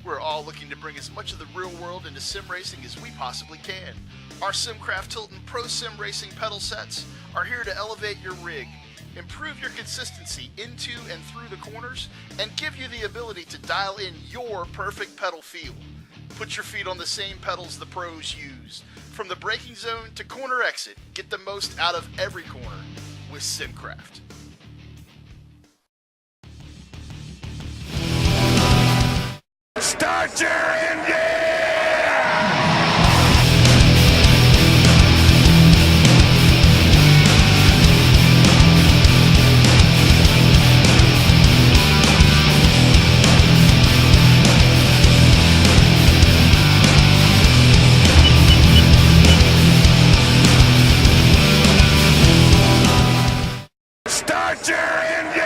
We're all looking to bring as much of the real world into sim racing as we possibly can. Our Simcraft Tilton Pro Sim Racing pedal sets are here to elevate your rig, improve your consistency into and through the corners, and give you the ability to dial in your perfect pedal feel. Put your feet on the same pedals the pros use. From the braking zone to corner exit, get the most out of every corner with Simcraft. Start your engine! Start your engine!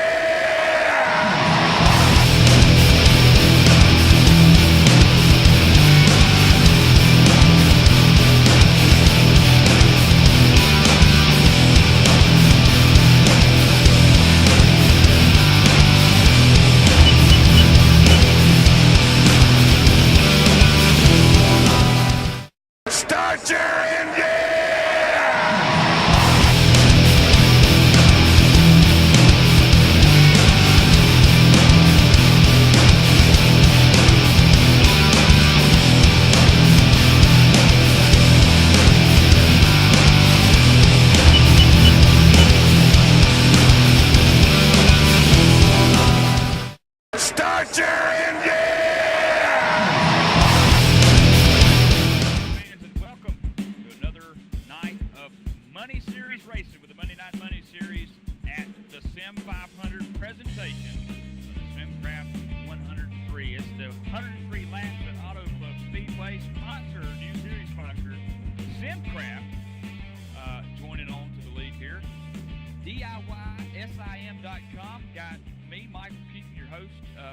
Start your engine! Start your engine! Fans, and welcome to another night of Money Series racing with the Monday Night Money Series at the Sim500 presentation of the Simcraft 103. It's the 103 laps at Auto Club Speedway sponsor, new series sponsor, Simcraft, joining on to the lead here. DIYSIM.com got me, Michael Keaton, your host,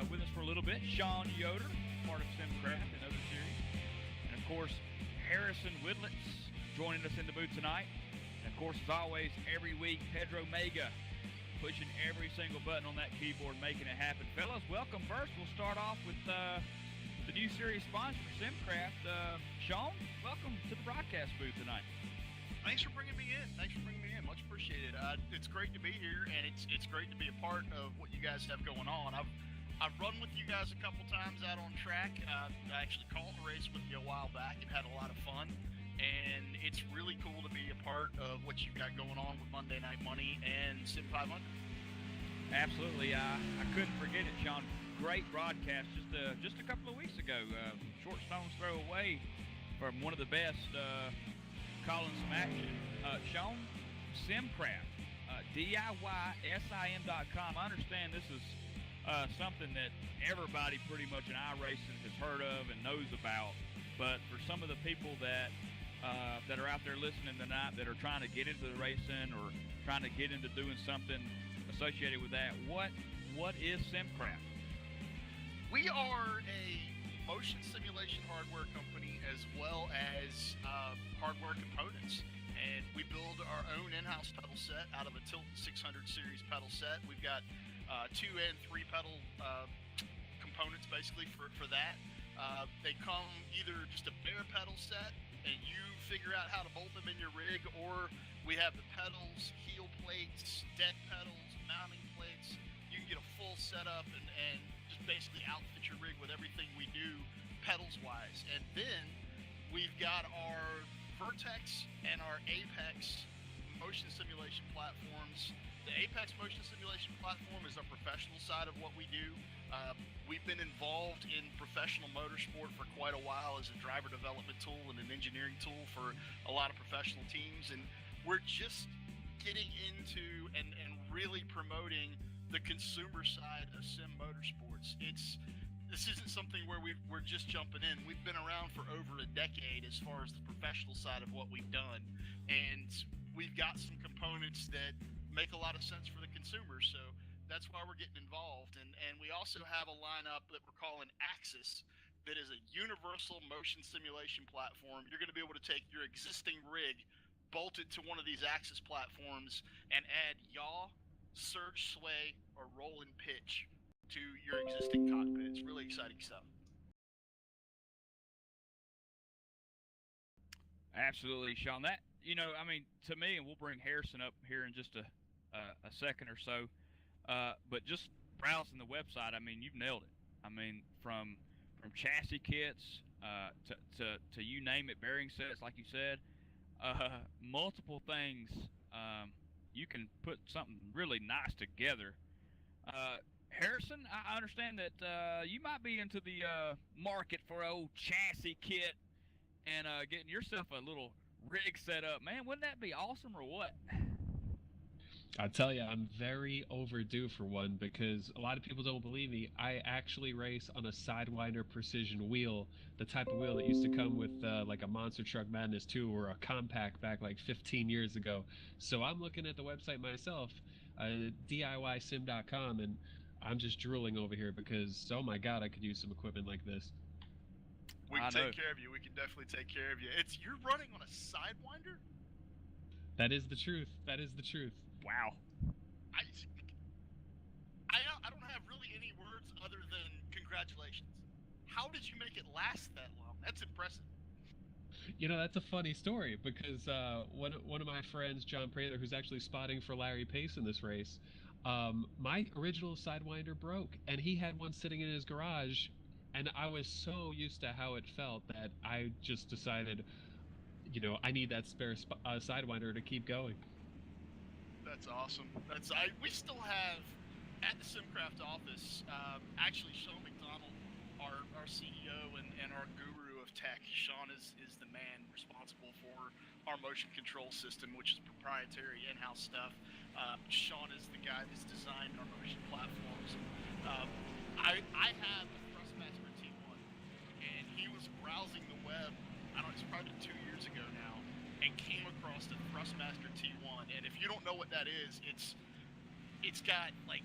with us for a little bit. Sean Yoder, part of Simcraft and other series. And of course, Harrison Widlitz joining us in the booth tonight. And of course, as always, every week, Pedro Mega pushing every single button on that keyboard, making it happen. Fellas, welcome first. We'll start off with the new series sponsor, Simcraft. Sean, welcome to the broadcast booth tonight. Thanks for bringing me in. Much appreciated. It's great to be here, and it's great to be a part of what you guys have going on. I've run with you guys a couple times out on track. I actually called a race with you a while back and had a lot of fun. and it's really cool to be a part of what you've got going on with Monday Night Money and Sim500. Absolutely. I couldn't forget it, Sean. Great broadcast just a couple of weeks ago. Short stone's throw away from one of the best calling some action. Sean, Simcraft, DIYSIM.com. I understand this is something that everybody pretty much in iRacing has heard of and knows about. But for some of the people that are out there listening tonight that are trying to get into the racing or trying to get into doing something associated with that, what is Simcraft? We are a motion simulation hardware company as well as hardware components. And we build our own in-house pedal set out of a Tilton 600 series pedal set. We've got 2 and 3 pedal components basically for that. They come either just a bare pedal set and you figure out how to bolt them in your rig, or we have the pedals, heel plates, deck pedals, mounting plates. You can get a full setup and just basically outfit your rig with everything we do pedals wise. And then we've got our Vertex and our Apex motion simulation platforms. The Apex motion simulation platform is a professional side of what we do. We've been involved in professional motorsport for quite a while as a driver development tool and an engineering tool for a lot of professional teams, and we're just getting into and really promoting the consumer side of sim motorsports. This isn't something where we're just jumping in. We've been around for over a decade as far as the professional side of what we've done, and we've got some components that make a lot of sense for the consumer, so that's why we're getting involved. And we also have a lineup that we're calling Axis, that is a universal motion simulation platform. You're going to be able to take your existing rig, bolt it to one of these Axis platforms, and add yaw, surge sway, or roll and pitch to your existing cockpit. It's really exciting stuff. Absolutely, Sean. That, I mean, to me, and we'll bring Harrison up here in just a second or so. But just browsing the website, I mean, you've nailed it. I mean, from chassis kits to you name it, bearing sets, like you said, multiple things. You can put something really nice together. Harrison, I understand that you might be into the market for an old chassis kit and getting yourself a little rig set up. Man, wouldn't that be awesome or what? I tell you, I'm very overdue for one because a lot of people don't believe me. I actually race on a Sidewinder precision wheel, the type of wheel that used to come with like a Monster Truck Madness 2 or a compact back like 15 years ago. So I'm looking at the website myself, DIYSim.com, and I'm just drooling over here because, oh my God, I could use some equipment like this. We can take care of you. We can definitely take care of you. You're running on a Sidewinder? That is the truth. That is the truth. Wow. I don't have really any words other than congratulations. How did you make it last that long? That's impressive. That's a funny story because one of my friends, John Prather, who's actually spotting for Larry Pace in this race, my original Sidewinder broke, and he had one sitting in his garage, and I was so used to how it felt that I just decided, I need that spare Sidewinder to keep going. That's awesome. We still have at the Simcraft office, actually Sean McDonald, our CEO and our guru of tech. Sean is the man responsible for our motion control system, which is proprietary in-house stuff. Sean is the guy that's designed our motion platforms. I have a Thrustmaster T1, and he was browsing the web, I don't know, it's probably 2 years ago now, and came across the Thrustmaster T1. And if you don't know what that is, it's got like,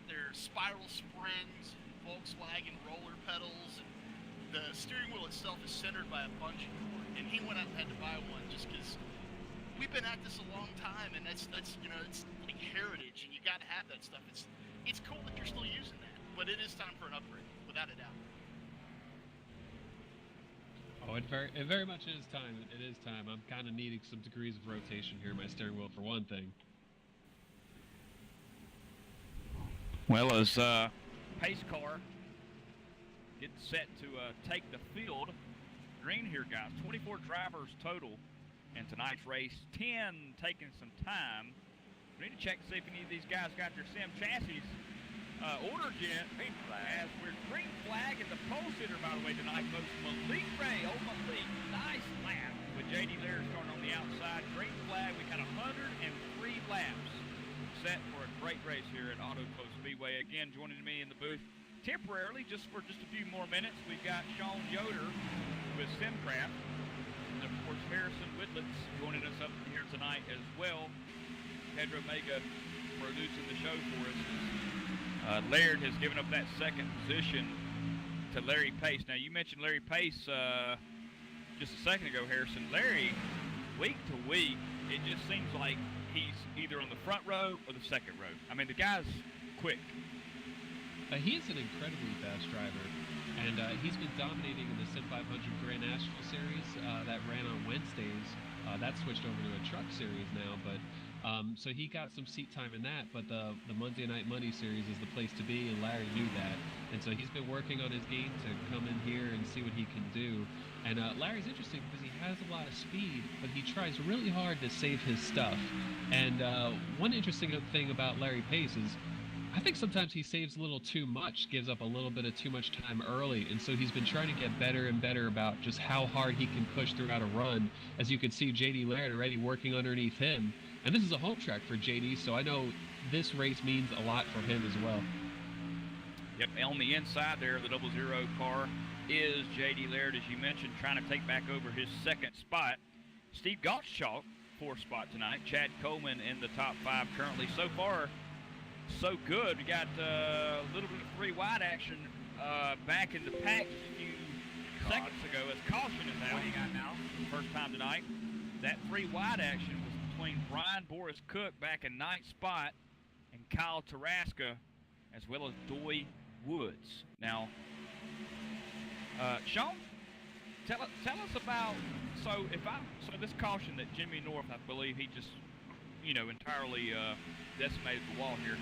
they're spiral springs, Volkswagen roller pedals, and the steering wheel itself is centered by a bungee cord. And he went out and had to buy one just because we've been at this a long time, and that's it's like heritage, and you got to have that stuff. It's cool that you're still using that, but it is time for an upgrade, without a doubt. Oh, it very much is time. It is time. I'm kind of needing some degrees of rotation here in my steering wheel for one thing. Well, as pace car gets set to take the field, green here, guys. 24 drivers total in tonight's race. 10 taking some time. We need to check to see if any of these guys got their sim chassis ordered yet. Green flag. As we're green flag at the pole sitter, by the way, tonight, folks. Malik Ray, Malik, nice lap with J.D. Laird starting on the outside. Green flag. We got 103 laps set for a great race here at Auto Club Speedway. Again, joining me in the booth temporarily, just for just a few more minutes, we've got Sean Yoder with Simcraft, and of course Harrison Whitlets joining us up here tonight as well. Pedro Mega producing the show for us. Laird has given up that second position to Larry Pace. Now, you mentioned Larry Pace just a second ago, Harrison. Larry, week to week, it just seems like he's either on the front row or the second row. I mean, the guy's quick. He is an incredibly fast driver, and he's been dominating in the Sim500 Grand National Series that ran on Wednesdays. That switched over to a truck series now, but so he got some seat time in that, but the Monday Night Money Series is the place to be, and Larry knew that. And so he's been working on his game to come in here and see what he can do. And Larry's interesting because he has a lot of speed, but he tries really hard to save his stuff. And one interesting thing about Larry Pace is I think sometimes he saves a little too much, gives up a little bit of too much time early, and so he's been trying to get better and better about just how hard he can push throughout a run. As you can see, J.D. Laird already working underneath him, and this is a home track for J.D., so I know this race means a lot for him as well. Yep, on the inside there, the 00 car is J.D. Laird, as you mentioned, trying to take back over his second spot. Steve Gottschalk, fourth spot tonight. Chad Coleman in the top 5 currently. So far, so good. We got a little bit of 3 wide action back in the pack just a few seconds ago as caution is out. What do you got now? First time tonight. That 3 wide action was between Brian Boris Cook back in 9th spot and Kyle Tarasca, as well as Doy Woods. Now, Sean, tell us about so this caution that Jimmy North, I believe he just entirely decimated the wall here.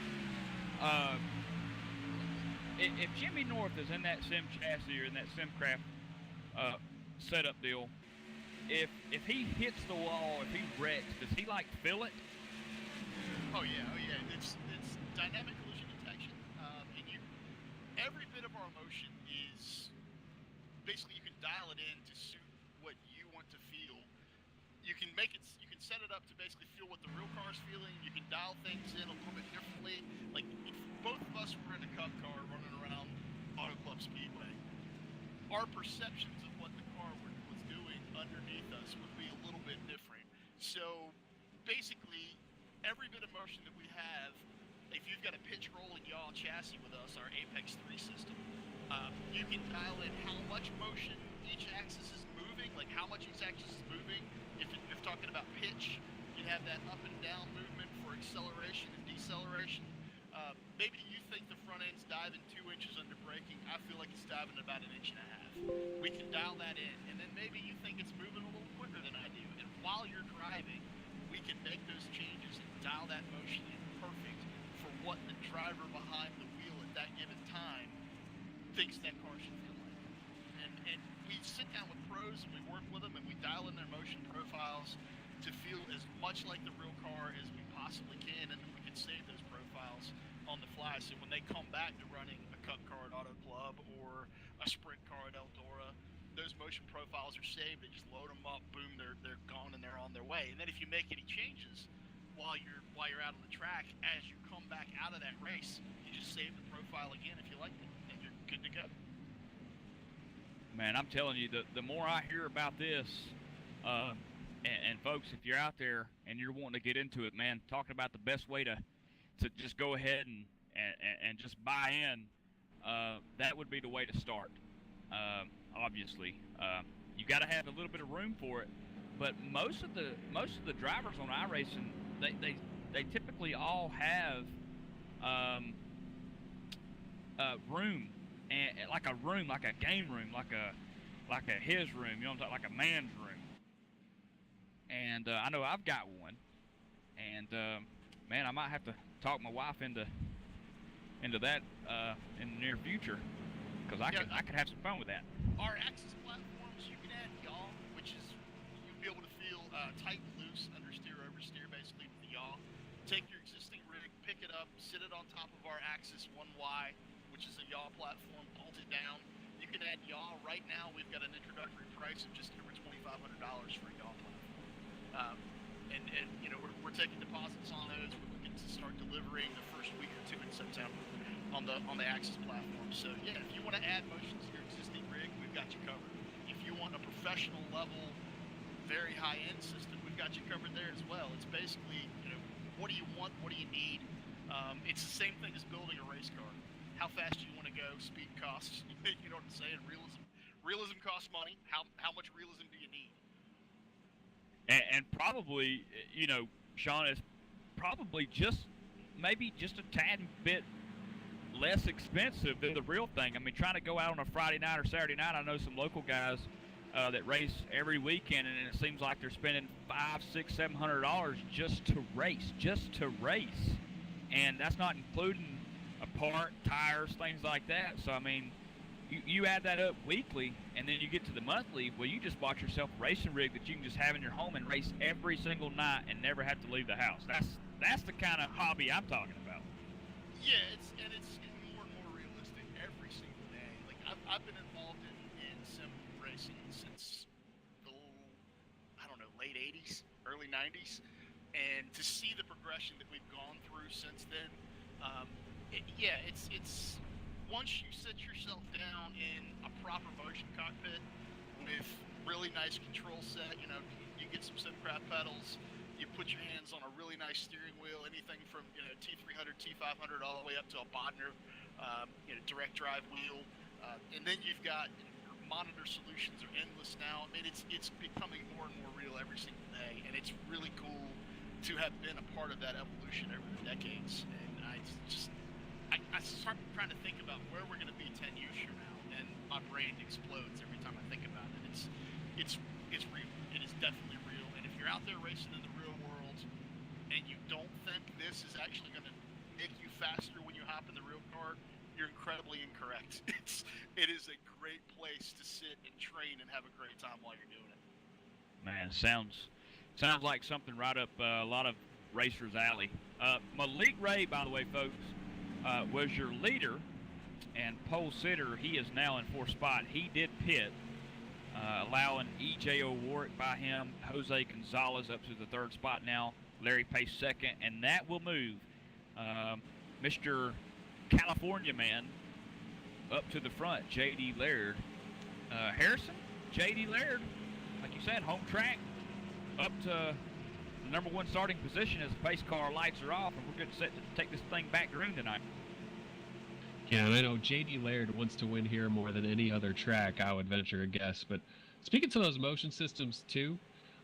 If Jimmy North is in that sim chassis or in that Simcraft setup deal, if he hits the wall, if he wrecks, does he feel it? Oh yeah. It's dynamic collision detection, and every bit of our motion is basically you can dial it in to suit what you want to feel. You can set it up to basically feel what the real car is feeling. You can dial things in a little bit differently. Like if both of us were in a cup car running around Auto Club Speedway, our perceptions of what the car was doing underneath us would be a little bit different. So basically, every bit of motion that we have, if you've got a pitch roll and yaw chassis with us, our Apex 3 system, you can dial in how much motion each axis is moving, like how much each axis is moving. If talking about pitch, you have that up and down movement for acceleration and deceleration. Maybe you think the front end's diving 2 inches under braking. I feel like it's diving about 1.5 inches. We can dial that in, and then maybe you think it's moving a little quicker than I do. And while you're driving, we can make those changes and dial that motion in perfect for what the driver behind the wheel at that given time thinks that car should feel like. And we sit down with pros and we work with them and we dial in their motion profiles to feel as much like the real car as we possibly can, and then we can save those profiles on the fly. So when they come back to running a Cup car at Auto Club or a sprint car at Eldora, those motion profiles are saved. They just load them up, boom, they're gone and they're on their way. And then if you make any changes while you're out on the track, as you come back out of that race, you just save the profile again if you like it, and you're good to go. Man, I'm telling you, the more I hear about this, and folks, if you're out there and you're wanting to get into it, man, talking about the best way to just go ahead and just buy in, that would be the way to start. Obviously, you got to have a little bit of room for it, but most of the drivers on iRacing, they typically all have room. And like a room, like a game room, like a his room, you know what I'm talking, like a man's room. And I know I've got one, and man, I might have to talk my wife into that in the near future, because I could have some fun with that. Our access platforms, you can add yaw, right now we've got an introductory price of just over $2,500 for a yaw platform. And you know, we're taking deposits on those. We're looking to start delivering the first week or two in September on the Axis platform. So yeah, if you want to add motion to your existing rig, we've got you covered. If you want a professional level, very high-end system, we've got you covered there as well. It's basically, you know, what do you want? What do you need? It's the same thing as building a race car. How fast do you want to go? Speed costs. You know what I'm saying? Realism costs money. How much realism do you need? And probably, you know, Sean, is probably maybe just a tad bit less expensive than the real thing. I mean, trying to go out on a Friday night or Saturday night, I know some local guys that race every weekend, and it seems like they're spending $500, $600, $700 just to race, and that's not including a part, tires, things like that. So I mean, you add that up weekly, and then you get to the monthly. Well, you just bought yourself a racing rig that you can just have in your home and race every single night and never have to leave the house. That's the kind of hobby I'm talking about. Yeah, it's more and more realistic every single day. Like I've been involved in sim racing since the late '80s, early '90s, and to see the progression that we've gone through since then, it's once you sit yourself down in a proper motion cockpit with really nice control set, you know, you get some Simcraft pedals, you put your hands on a really nice steering wheel, anything from, you know, T300, T500 all the way up to a Bodner, direct drive wheel, and then you've got monitor solutions are endless now. I mean, it's becoming more and more real every single day, and it's really cool to have been a part of that evolution over the decades. And I start trying to think about where we're going to be 10 years from now, and my brain explodes every time I think about it. It's real. It is definitely real. And if you're out there racing in the real world and you don't think this is actually going to make you faster when you hop in the real car, you're incredibly incorrect. It is a great place to sit and train and have a great time while you're doing it. Man, sounds like something right up a lot of racers' alley. Malik Ray, by the way, folks, was your leader and pole sitter. He is now in fourth spot. He did pit, allowing E.J. O'Warwick by him, Jose Gonzalez up to the third spot now, Larry Pace second, and that will move Mr. California man up to the front, J.D. Laird. Harrison, J.D. Laird, like you said, home track, up to the number one starting position as the pace car lights are off, and we're good to set to take this thing back green tonight. Yeah, and I know J.D. Laird wants to win here more than any other track, I would venture a guess. But speaking to those motion systems, too,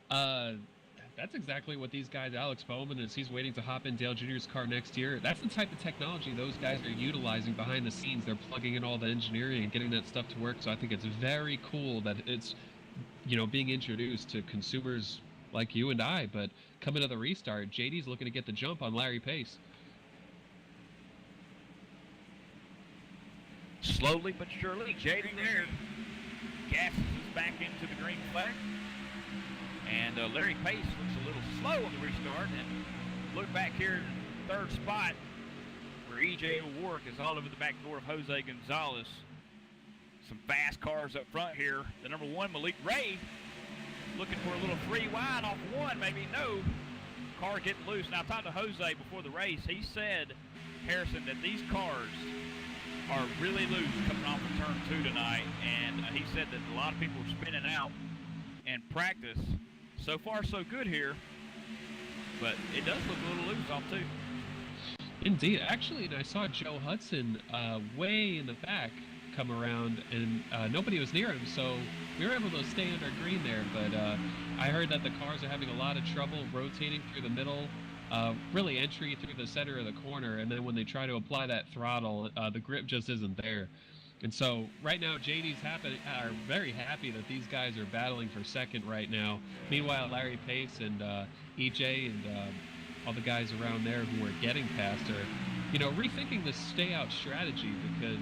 that's exactly what these guys, Alex Bowman, as he's waiting to hop in Dale Jr.'s car next year, that's the type of technology those guys are utilizing behind the scenes. They're plugging in all the engineering and getting that stuff to work. So I think it's very cool that it's, you know, being introduced to consumers like you and I. But coming to the restart, JD's looking to get the jump on Larry Pace. Slowly but surely, J.D. Laird gasses us back into the green flag. And Larry Pace looks a little slow on the restart. And look back here in third spot where E.J. O'Warwick is all over the back door of Jose Gonzalez. Some fast cars up front here. The number one, Malik Ray, looking for a little free wide off one, maybe no. Car getting loose. Now, I talked to Jose before the race. He said, Harrison, that these cars are really loose coming off of turn 2 tonight, and he said that a lot of people are spinning out in practice. So far, so good here, but it does look a little loose off 2. Indeed. Actually, I saw Joe Hudson way in the back come around, and nobody was near him, so we were able to stay under green there. But I heard that the cars are having a lot of trouble rotating through the middle, really entry through the center of the corner, and then when they try to apply that throttle, the grip just isn't there. And so right now, JD's are very happy that these guys are battling for second right now. Meanwhile, Larry Pace and EJ and all the guys around there who are getting past are, you know, rethinking the stay-out strategy, because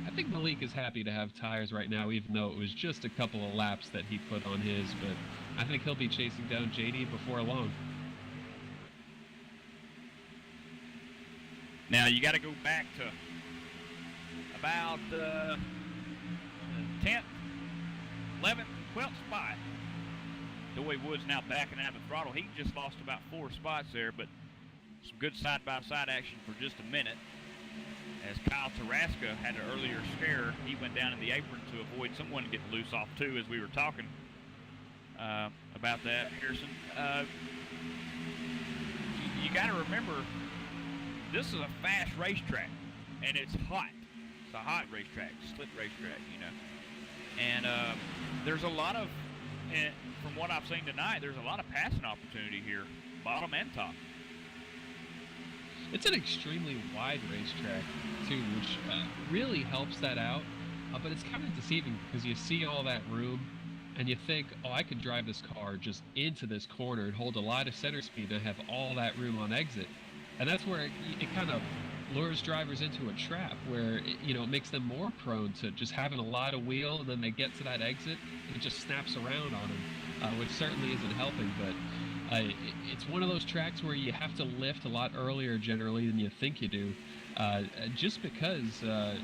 I think Malik is happy to have tires right now, even though it was just a couple of laps that he put on his. But I think he'll be chasing down JD before long. Now, you got to go back to about 10th, 11th, 12th spot. Doy Woods now backing out of the throttle. He just lost about 4 spots there, but some good side-by-side action for just a minute. As Kyle Taraska had an earlier scare, he went down in the apron to avoid someone getting loose off too, as we were talking about that, Harrison. You got to remember, this is a fast racetrack, and it's hot. It's a hot racetrack, slip racetrack, you know. And there's a lot of, from what I've seen tonight, there's a lot of passing opportunity here, bottom and top. It's an extremely wide racetrack, too, which really helps that out. But it's kind of deceiving because you see all that room, and you think, oh, I could drive this car just into this corner and hold a lot of center speed and have all that room on exit. And that's where it kind of lures drivers into a trap where, it makes them more prone to just having a lot of wheel, and then they get to that exit, and it just snaps around on them, which certainly isn't helping. But it's one of those tracks where you have to lift a lot earlier generally than you think you do, just because of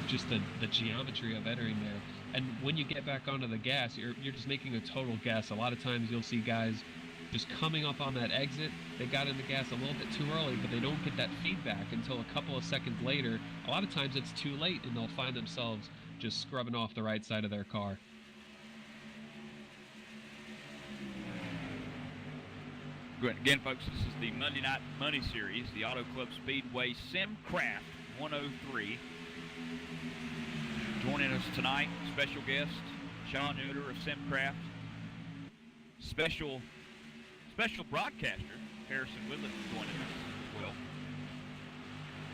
just the geometry of entering there. And when you get back onto the gas, you're just making a total guess. A lot of times you'll see guys just coming up on that exit. They got in the gas a little bit too early, but they don't get that feedback until a couple of seconds later. A lot of times it's too late, and they'll find themselves just scrubbing off the right side of their car. Again, folks, this is the Monday Night Money Series, the Auto Club Speedway SimCraft 103. Joining us tonight, special guest, Sean Yoder of SimCraft. Special broadcaster, Harrison Whitlet, joining us as well.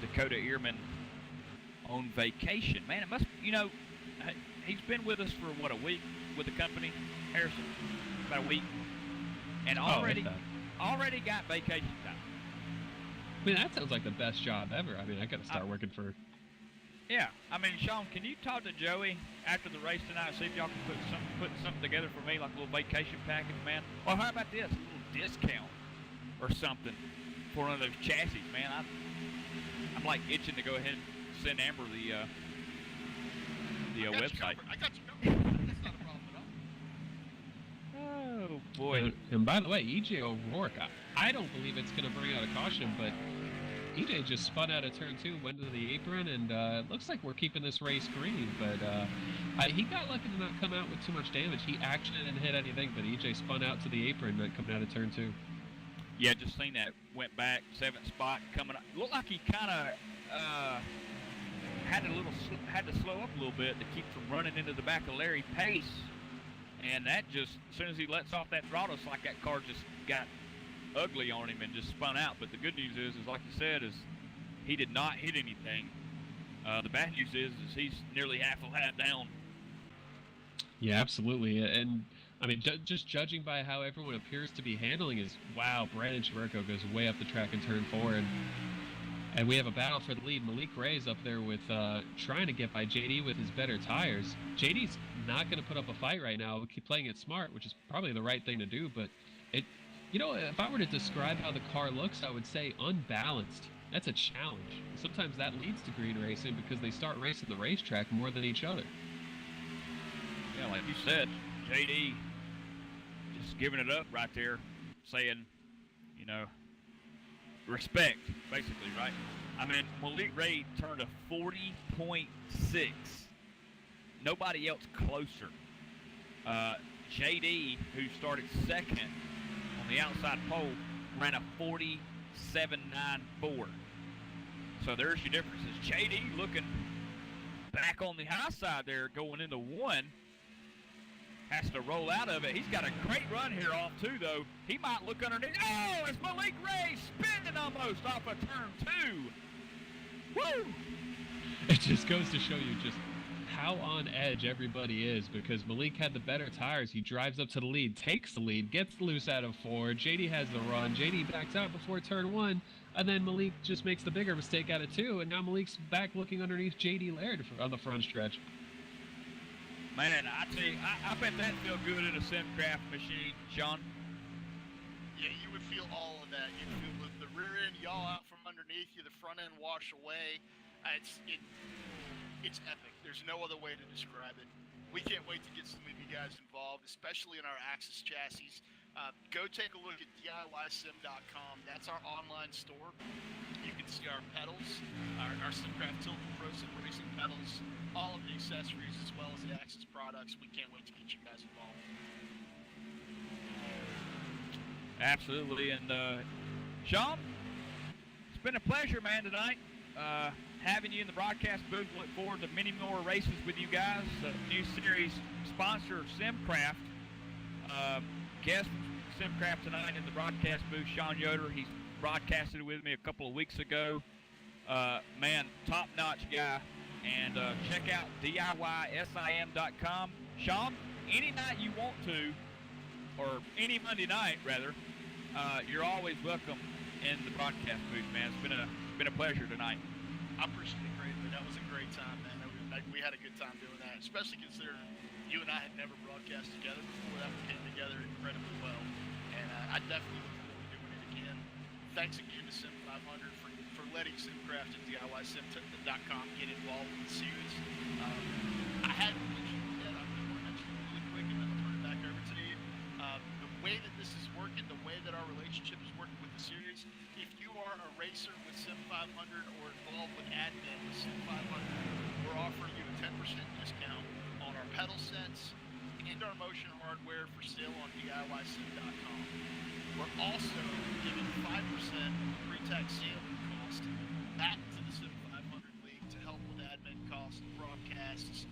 Dakota Ehrman on vacation. Man, it must, he's been with us for, what, a week with the company, Harrison? About a week. And already got vacation time. I mean, that sounds like the best job ever. I mean, I got to start working for... Yeah. I mean, Sean, can you talk to Joey after the race tonight and see if y'all can put something together for me, like a little vacation package, man? Or how about this? A little discount or something for one of those chassis, man. I'm like itching to go ahead and send Amber the website. I got you covered. That's not a problem at all. Oh, boy. And by the way, EJ O'Rourke, I don't believe it's going to bring out a caution, but EJ just spun out of turn 2, went to the apron, and it looks like we're keeping this race green. But he got lucky to not come out with too much damage. He actually didn't hit anything, but EJ spun out to the apron coming out of turn 2. Yeah, just seen that. Went back, 7th spot, coming up. Looked like he kind of had to slow up a little bit to keep from running into the back of Larry Pace. And that just, as soon as he lets off that throttle, it's like that car just got ugly on him and just spun out. But the good news is like you said, is he did not hit anything. The bad news is he's nearly half a lap down. Yeah, absolutely. And I mean, just judging by how everyone appears to be handling is, wow, Brandon Chirico goes way up the track in turn 4, and we have a battle for the lead. Malik Ray's up there with trying to get by JD with his better tires. JD's not going to put up a fight right now. We keep playing it smart, which is probably the right thing to do, but if I were to describe how the car looks, I would say unbalanced. That's a challenge. Sometimes that leads to green racing because they start racing the racetrack more than each other. Yeah, like you said, JD just giving it up right there, saying, respect, basically, right? I mean, Malik Ray turned a 40.6. Nobody else closer. JD, who started second on the outside pole, ran a 47.94. So there's your differences. JD looking back on the high side there, going into 1. Has to roll out of it. He's got a great run here off 2, though. He might look underneath. Oh, it's Malik Ray spinning almost off of turn 2. Woo! It just goes to show you just how on edge everybody is, because Malik had the better tires. He drives up to the lead, takes the lead, gets loose out of 4. JD has the run. JD backs out before turn 1, and then Malik just makes the bigger mistake out of 2, and now Malik's back looking underneath JD Laird on the front stretch. Man, I tell you, I bet that feel good in a SimCraft machine, Sean. Yeah, you would feel all of that. You'd feel the rear end yaw out from underneath you, the front end wash away. It's epic. There's no other way to describe it. We can't wait to get some of you guys involved, especially in our Axis chassis. Go take a look at DIYSim.com. That's our online store. You can see our pedals, our Simcraft Tilt Pro Sim Racing pedals, all of the accessories, as well as the Axis products. We can't wait to get you guys involved. Absolutely. And Sean, it's been a pleasure, man, tonight. Having you in the broadcast booth. Look forward to many more races with you guys. New series sponsor, Simcraft. Guest Simcraft tonight in the broadcast booth, Sean Yoder. He's broadcasted with me a couple of weeks ago. Man, top-notch guy. And check out DIYSIM.com. Sean, any night you want to, or any Monday night, rather, you're always welcome in the broadcast booth, man. It's been a pleasure tonight. I appreciate it greatly. That was a great time, man. We had a good time doing that, especially considering you and I had never broadcast together before. That came together incredibly well, and I definitely look forward to doing it again. Thanks again to Sim500 for letting Simcraft and DIYSim.com get involved with the series. I hadn't mentioned yet. I'm just going to mention it really quick, and then I'll turn it back over to you. The way that this is working, the way that our relationship is working with the series, if you are a racer with Sim500 or involved with admin with Sim500, we're offering you a 10% discount on our pedal sets and our motion hardware for sale on DIYSim.com. We're also giving 5% pre-tax sailing cost back to the Sim500 League to help with admin costs, broadcasts,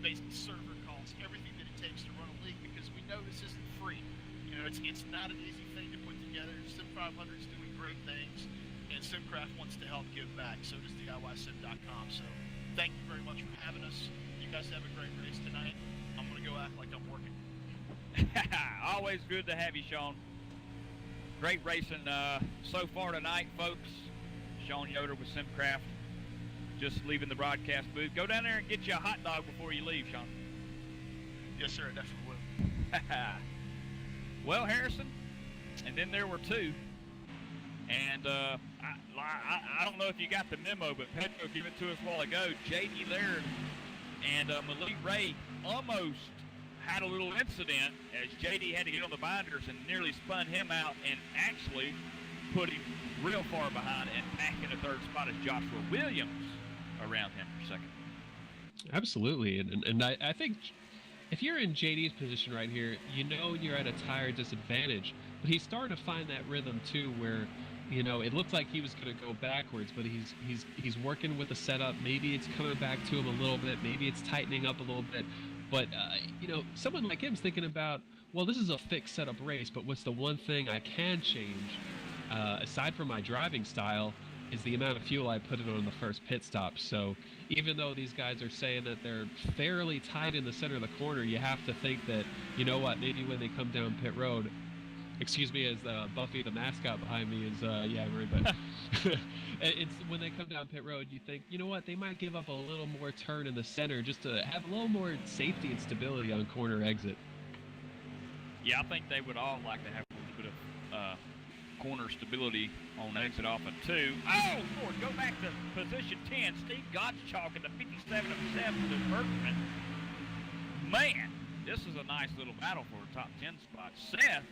basically server costs, everything that it takes to run a league, because we know this isn't free. You know, it's not an easy thing to put together. Sim500 is doing great things, and Simcraft wants to help give back. So does DIYSim.com. So thank you very much for having us. You guys have a great race tonight. I'm going to go act like I'm working. Always good to have you, Sean. Great racing so far tonight, folks. Sean Yoder with Simcraft. Just leaving the broadcast booth. Go down there and get you a hot dog before you leave, Sean. Yes, sir. I definitely will. Well, Harrison, and then there were two. And I don't know if you got the memo, but Pedro gave it to us a while ago. J.D. Laird and Malik Ray almost had a little incident as J.D. had to get on the binders and nearly spun him out and actually put him real far behind and back in the third spot as Joshua Williams around him for second. Absolutely. And I think if you're in JD's position right here, you know you're at a tire disadvantage. But he's starting to find that rhythm too, where, you know, it looked like he was going to go backwards, but he's working with the setup. Maybe it's coming back to him a little bit. Maybe it's tightening up a little bit. But you know, someone like him's thinking about, well, this is a fixed setup race, but what's the one thing I can change, aside from my driving style, is the amount of fuel I put in on the first pit stop. So even though these guys are saying that they're fairly tight in the center of the corner, you have to think that, you know what, maybe when they come down pit road, excuse me, as Buffy the mascot behind me is, yeah, rude, but it's when they come down pit road, you think, you know what, they might give up a little more turn in the center just to have a little more safety and stability on corner exit. Yeah, I think they would all like to have a little bit of corner stability on exit off of 2. Oh, Lord, go back to position 10. Steve Gottschalk in the 57 of 7 to Bergman. Man, this is a nice little battle for a top 10 spot. Seth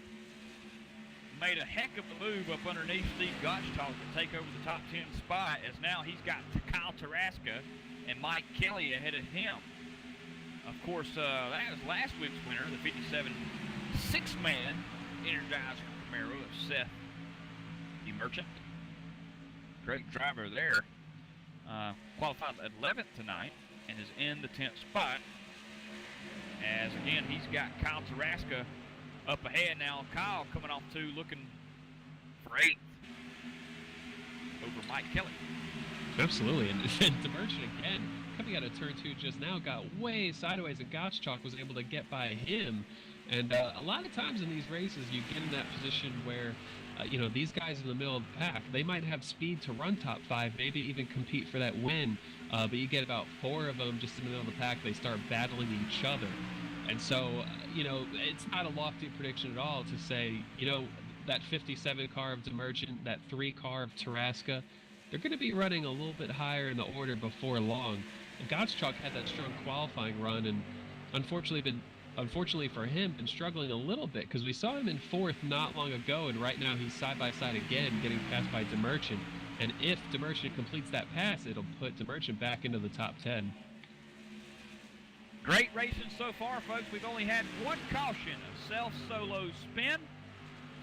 made a heck of a move up underneath Steve Gottschalk to take over the top 10 spot, as now he's got Kyle Taraska and Mike Kelly ahead of him. Of course, that was last week's winner, the 57 six-man Energizer Camaro of Seth the Merchant. Great driver there. Qualified 11th tonight and is in the 10th spot. As again, he's got Kyle Taraska up ahead now. Kyle coming off 2, looking for 8th over Mike Kelly. Absolutely, and the Merchant again, coming out of turn 2 just now, got way sideways, and Gottschalk was able to get by him. And a lot of times in these races, you get in that position where, you know, these guys in the middle of the pack, they might have speed to run top 5, maybe even compete for that win, but you get about 4 of them just in the middle of the pack, they start battling each other. And so, you know, it's not a lofty prediction at all to say, you know, that 57 car of Demergent, that 3 car of Taraska, they're going to be running a little bit higher in the order before long. And Gottschalk had that strong qualifying run, and unfortunately for him, been struggling a little bit because we saw him in fourth not long ago, and right now he's side by side again, getting passed by DeMerchant. And if DeMerchant completes that pass, it'll put DeMerchant back into the top 10. Great racing so far, folks. We've only had one caution, a self-solo spin.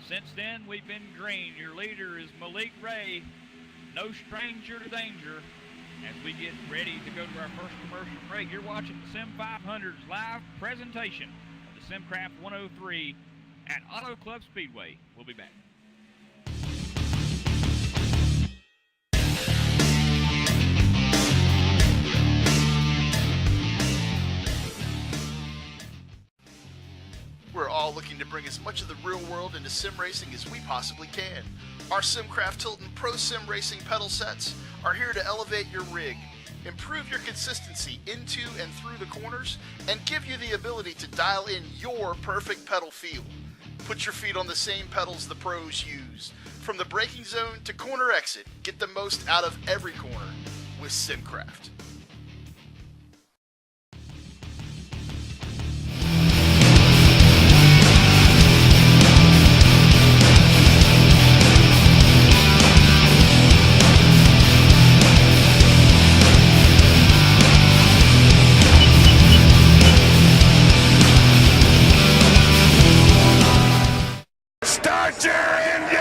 Since then, we've been green. Your leader is Malik Ray, no stranger to danger. As we get ready to go to our first commercial break, you're watching the Sim500's live presentation of the Simcraft 103 at Auto Club Speedway. We'll be back. We're all looking to bring as much of the real world into sim racing as we possibly can. Our Simcraft Tilton Pro Sim Racing pedal sets are here to elevate your rig, improve your consistency into and through the corners, and give you the ability to dial in your perfect pedal feel. Put your feet on the same pedals the pros use. From the braking zone to corner exit, get the most out of every corner with Simcraft. Start your engine!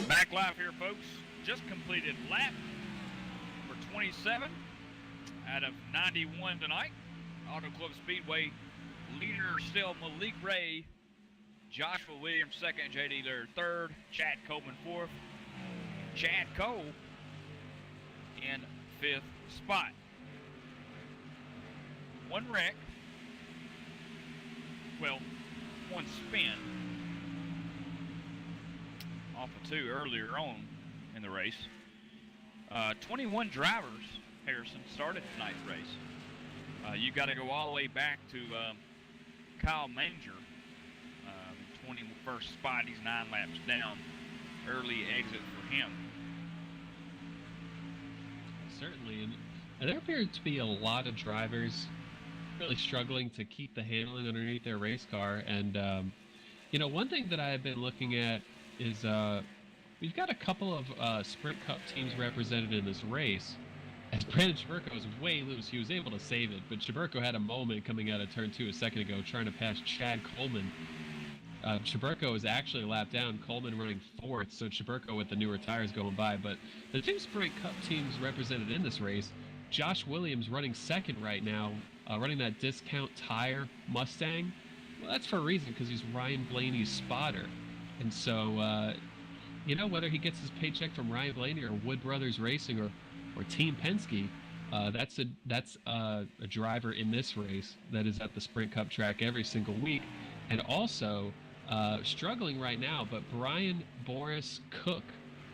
Back live here, folks. Just completed lap number 27 out of 91 tonight. Auto Club Speedway leader still Malik Ray, Joshua Williams second, JD Laird third, Chad Coleman fourth, Chad Cole in fifth spot. One wreck, well, one spin off of two earlier on in the race. 21 drivers, Harrison, started tonight's race. You got to go all the way back to Kyle Manger, 21st spot. He's 9 laps down. Early exit for him. Certainly, and there appear to be a lot of drivers really struggling to keep the handling underneath their race car. And one thing that I've been looking at is we've got a couple of Sprint Cup teams represented in this race. As Brandon Chaburko was way loose, he was able to save it, but Chaburko had a moment coming out of turn 2 a second ago trying to pass Chad Coleman. Chaburko was actually a lap down, Coleman running 4th, so Chaburko with the newer tires going by. But the two Sprint Cup teams represented in this race, Josh Williams running 2nd right now, running that discount tire Mustang. Well, that's for a reason, because he's Ryan Blaney's spotter. And so, whether he gets his paycheck from Ryan Blaney or Wood Brothers Racing or Team Penske, that's a driver in this race that is at the Sprint Cup track every single week. And also, struggling right now, but Brian Boris Cook,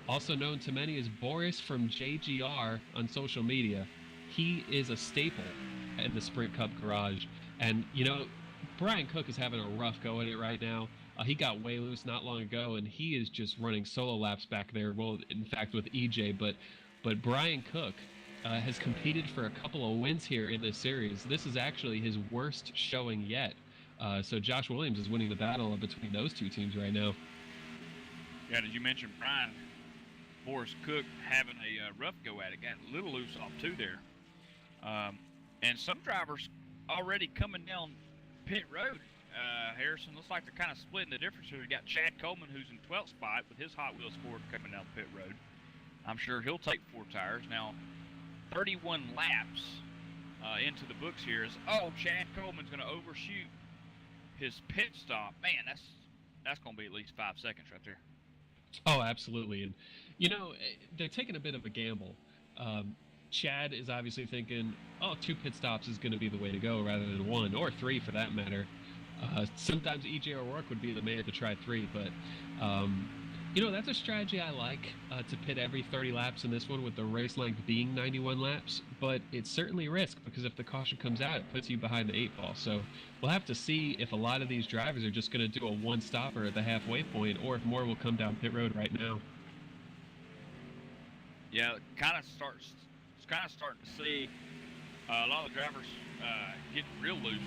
also known to many as Boris from JGR on social media, he is a staple in the Sprint Cup garage. And, Brian Cook is having a rough go at it right now. He got way loose not long ago, and he is just running solo laps back there. Well, in fact, with EJ, but Brian Cook has competed for a couple of wins here in this series. This is actually his worst showing yet. So Josh Williams is winning the battle between those two teams right now. Yeah, did you mention Brian Boris Cook having a rough go at it? Got a little loose off two there. And some drivers already coming down pit road. Harrison, looks like they're kind of splitting the difference here. We got Chad Coleman, who's in 12th spot with his Hot Wheels Ford coming down pit road. I'm sure he'll take 4 tires. Now, 31 laps into the books here is, Chad Coleman's going to overshoot his pit stop. Man, that's going to be at least 5 seconds right there. Oh, absolutely. And, they're taking a bit of a gamble. Chad is obviously thinking, 2 pit stops is going to be the way to go rather than 1 or 3 for that matter. Sometimes E.J. O'Rourke would be the man to try 3, but that's a strategy I like, to pit every 30 laps in this one with the race length being 91 laps, but it's certainly a risk because if the caution comes out, it puts you behind the 8 ball. So we'll have to see if a lot of these drivers are just going to do a one-stopper at the halfway point or if more will come down pit road right now. Yeah, it's kind of starting to see a lot of the drivers getting real loose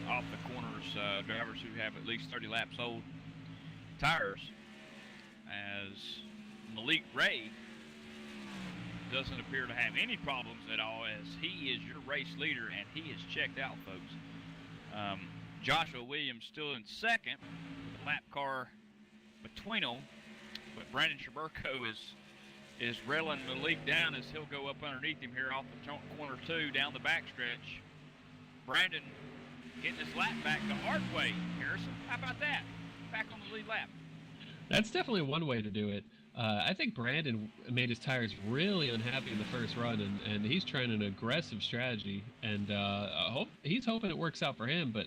off the corners, drivers who have at least 30 laps old tires, as Malik Ray doesn't appear to have any problems at all, as he is your race leader and he is checked out, folks. Joshua Williams still in second with a lap car between them, but Brandon Schaberko is railing Malik down as he'll go up underneath him here off the corner 2 down the backstretch. Brandon getting his lap back the hard way, Harrison. How about that? Back on the lead lap. That's definitely one way to do it. I think Brandon made his tires really unhappy in the first run, and he's trying an aggressive strategy, and he's hoping it works out for him, but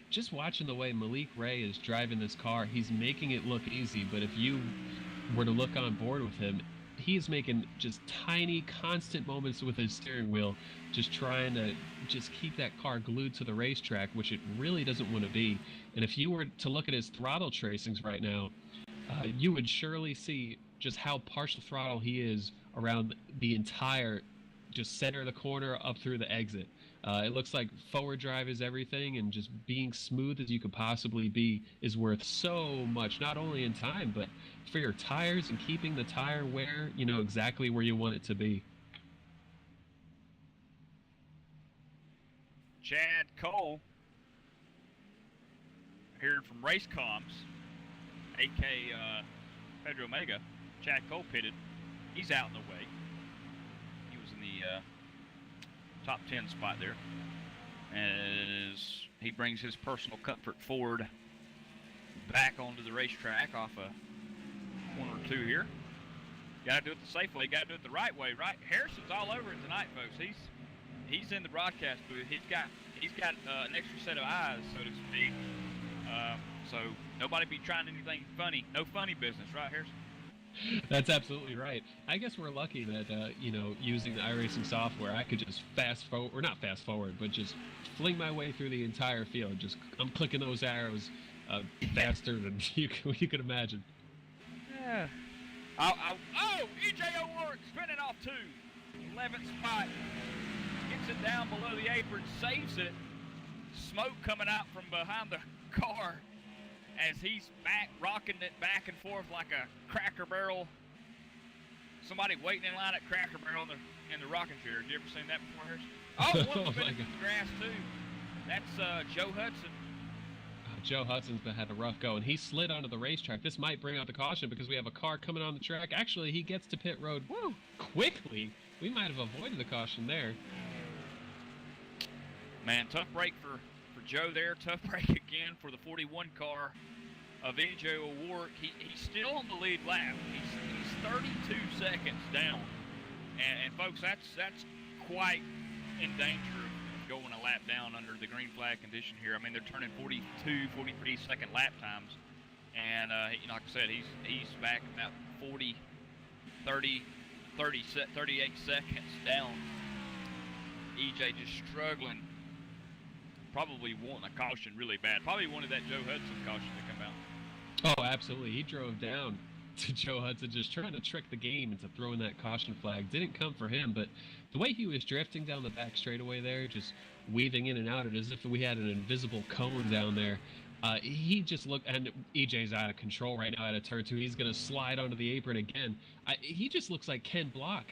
just watching the way Malik Ray is driving this car, he's making it look easy, but if you were to look on board with him, he's making just tiny, constant moments with his steering wheel, just trying to just keep that car glued to the racetrack, which it really doesn't want to be. And if you were to look at his throttle tracings right now, you would surely see just how partial throttle he is around the entire just center of the corner up through the exit. It looks like forward drive is everything, and just being smooth as you could possibly be is worth so much, not only in time, but for your tires and keeping the tire wear, exactly where you want it to be. Chad Cole, hearing from Race Comms, a.k.a. Pedro Mega. Chad Cole pitted. He's out in the way. He was in the top 10 spot there. As he brings his personal comfort Ford back onto the racetrack off a corner 2 here. Got to do it the safe way. Got to do it the right way, right? Harrison's all over it tonight, folks. He's in the broadcast booth. He's got an extra set of eyes, so to speak. So nobody be trying anything funny. No funny business, right, Harrison? That's absolutely right. I guess we're lucky that, using the iRacing software, I could just not fast forward, but just fling my way through the entire field. I'm clicking those arrows faster than you could imagine. Yeah. E.J. O'Rourke spinning off 2. 11th spot. Gets it down below the apron, saves it. Smoke coming out from behind the car as he's rocking it back and forth like a Cracker Barrel. Somebody waiting in line at Cracker Barrel in the rocking chair. Have you ever seen that before, Harrison? One spinning in the grass too. That's Joe Hudson. Joe Hudson's had a rough go, and he slid onto the racetrack. This might bring out the caution because we have a car coming on the track. Actually, he gets to pit road quickly. We might have avoided the caution there. Man, tough break for Joe there. Tough break again for the 41 car of E.J. O'Rourke. He's still on the lead lap. He's 32 seconds down. And folks, that's quite in danger of going a lap down under the green flag condition here. I mean, they're turning 42, 43 second lap times. And, like I said, he's back about 40, 30, 38 seconds down. E.J. just struggling. Probably wanting a caution really bad. Probably wanted that Joe Hudson caution to come out. Oh, absolutely. He drove down to Joe Hudson, just trying to trick the game into throwing that caution flag. Didn't come for him, but the way he was drifting down the back straightaway there, just weaving in and out, as if we had an invisible cone down there. He just looked, and EJ's out of control right now out of turn 2. He's going to slide onto the apron again. He just looks like Ken Block.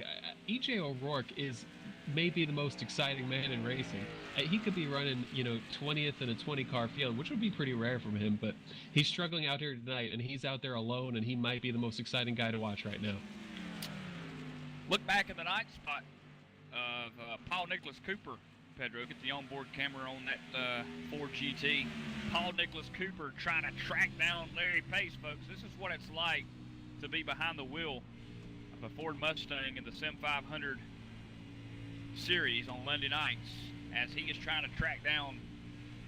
EJ O'Rourke is maybe the most exciting man in racing. He could be running, 20th in a 20-car field, which would be pretty rare from him, but he's struggling out here tonight, and he's out there alone, and he might be the most exciting guy to watch right now. Look back at the 9th spot. of Paul Nicholas Cooper. Pedro, get the onboard camera on that Ford GT. Paul Nicholas Cooper trying to track down Larry Pace, folks. This is what it's like to be behind the wheel of a Ford Mustang in the Sim500 series on Monday nights, as he is trying to track down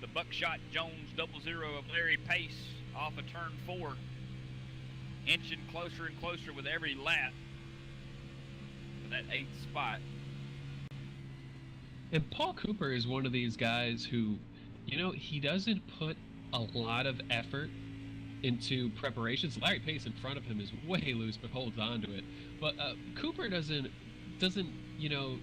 the Buckshot Jones 00 of Larry Pace off of turn 4, inching closer and closer with every lap for that 8th spot. And Paul Cooper is one of these guys who, he doesn't put a lot of effort into preparations. Larry Pace in front of him is way loose but holds on to it. But Cooper doesn't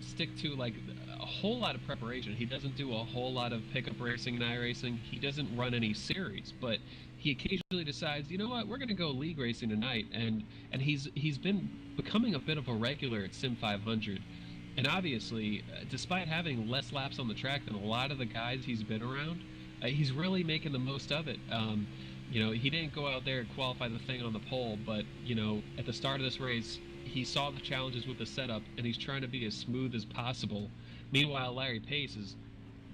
stick to like a whole lot of preparation. He doesn't do a whole lot of pickup racing and iRacing. He doesn't run any series, but he occasionally decides, you know what, we're going to go league racing tonight, and he's been becoming a bit of a regular at Sim500. And obviously, despite having less laps on the track than a lot of the guys he's been around, he's really making the most of it. He didn't go out there and qualify the thing on the pole, but, at the start of this race, he saw the challenges with the setup, and he's trying to be as smooth as possible. Meanwhile, Larry Pace is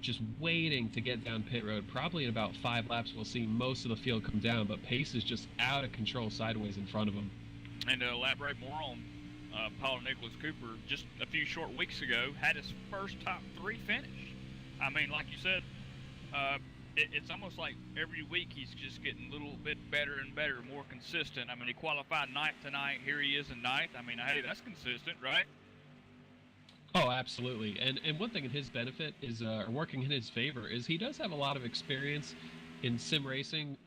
just waiting to get down pit road. Probably in about 5 laps, we'll see most of the field come down, but Pace is just out of control sideways in front of him. And to elaborate more on Paul Nicholas Cooper, just a few short weeks ago, had his first top 3 finish. I mean, like you said, it's almost like every week he's just getting a little bit better and better, more consistent. I mean, he qualified 9th tonight. Here he is in 9th. I mean, hey, that's consistent, right? Oh, absolutely. And one thing in his benefit is, or working in his favor, is he does have a lot of experience in sim racing,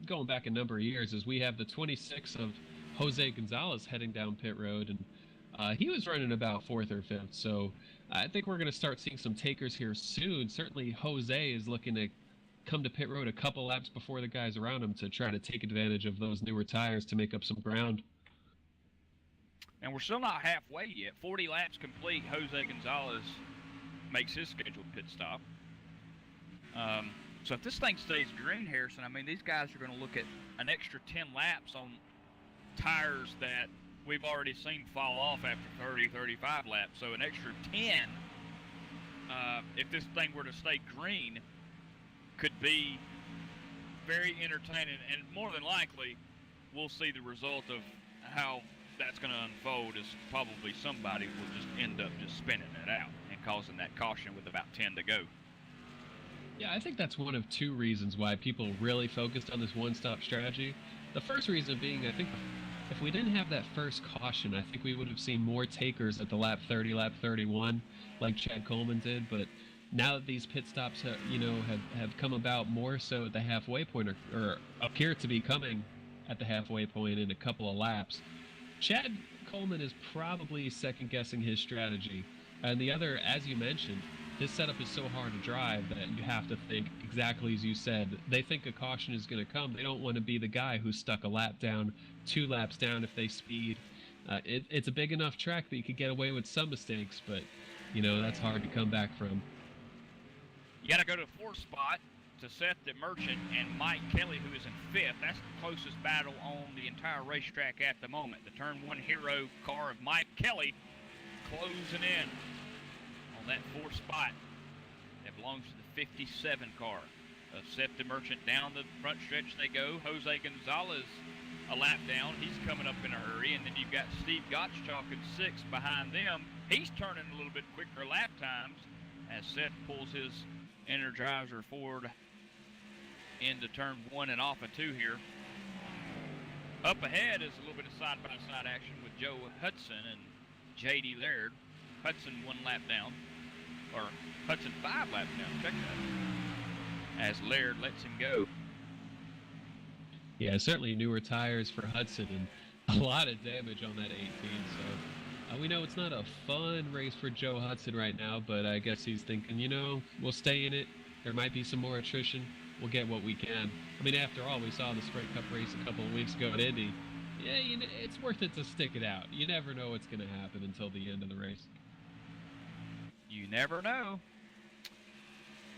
going back a number of years, as we have the 26 of Jose Gonzalez heading down pit road, and he was running about 4th or 5th. So I think we're going to start seeing some takers here soon. Certainly Jose is looking to come to pit road a couple laps before the guys around him to try to take advantage of those newer tires to make up some ground. And we're still not halfway yet. 40 laps complete, Jose Gonzalez makes his scheduled pit stop. So if this thing stays green, Harrison, I mean, these guys are going to look at an extra 10 laps on tires that we've already seen fall off after 30, 35 laps. So an extra 10, if this thing were to stay green, could be very entertaining. And more than likely, we'll see the result of how that's going to unfold is probably somebody will just end up just spinning it out and causing that caution with about 10 to go. Yeah, I think that's one of 2 reasons why people really focused on this one-stop strategy. The first reason being, I think if we didn't have that first caution, I think we would have seen more takers at the lap 30, lap 31, like Chad Coleman did. But now that these pit stops have come about more so at the halfway point, or appear to be coming at the halfway point in a couple of laps, Chad Coleman is probably second-guessing his strategy. And the other, as you mentioned, this setup is so hard to drive that you have to think exactly as you said. They think a caution is going to come. They don't want to be the guy who's stuck a lap down, 2 laps down if they speed. It's a big enough track that you could get away with some mistakes, but, that's hard to come back from. You got to go to 4th spot to Seth the Merchant and Mike Kelly, who is in 5th. That's the closest battle on the entire racetrack at the moment. The Turn 1 hero car of Mike Kelly closing in on that 4th spot that belongs to the 57 car of Seth the Merchant. Down the front stretch they go. Jose Gonzalez a lap down. He's coming up in a hurry. And then you've got Steve Gottschalk in 6th behind them. He's turning a little bit quicker lap times as Seth pulls his Energizer Ford into turn 1 and off of 2 here. Up ahead is a little bit of side-by-side action with Joe Hudson and J.D. Laird. Hudson 1 lap down, or Hudson 5 laps down, check that, as Laird lets him go. Yeah, certainly newer tires for Hudson and a lot of damage on that 18, so we know it's not a fun race for Joe Hudson right now, but I guess he's thinking, we'll stay in it. There might be some more attrition. We'll get what we can. I mean, after all, we saw the Sprint Cup race a couple of weeks ago at Indy. Yeah, it's worth it to stick it out. You never know what's going to happen until the end of the race. You never know.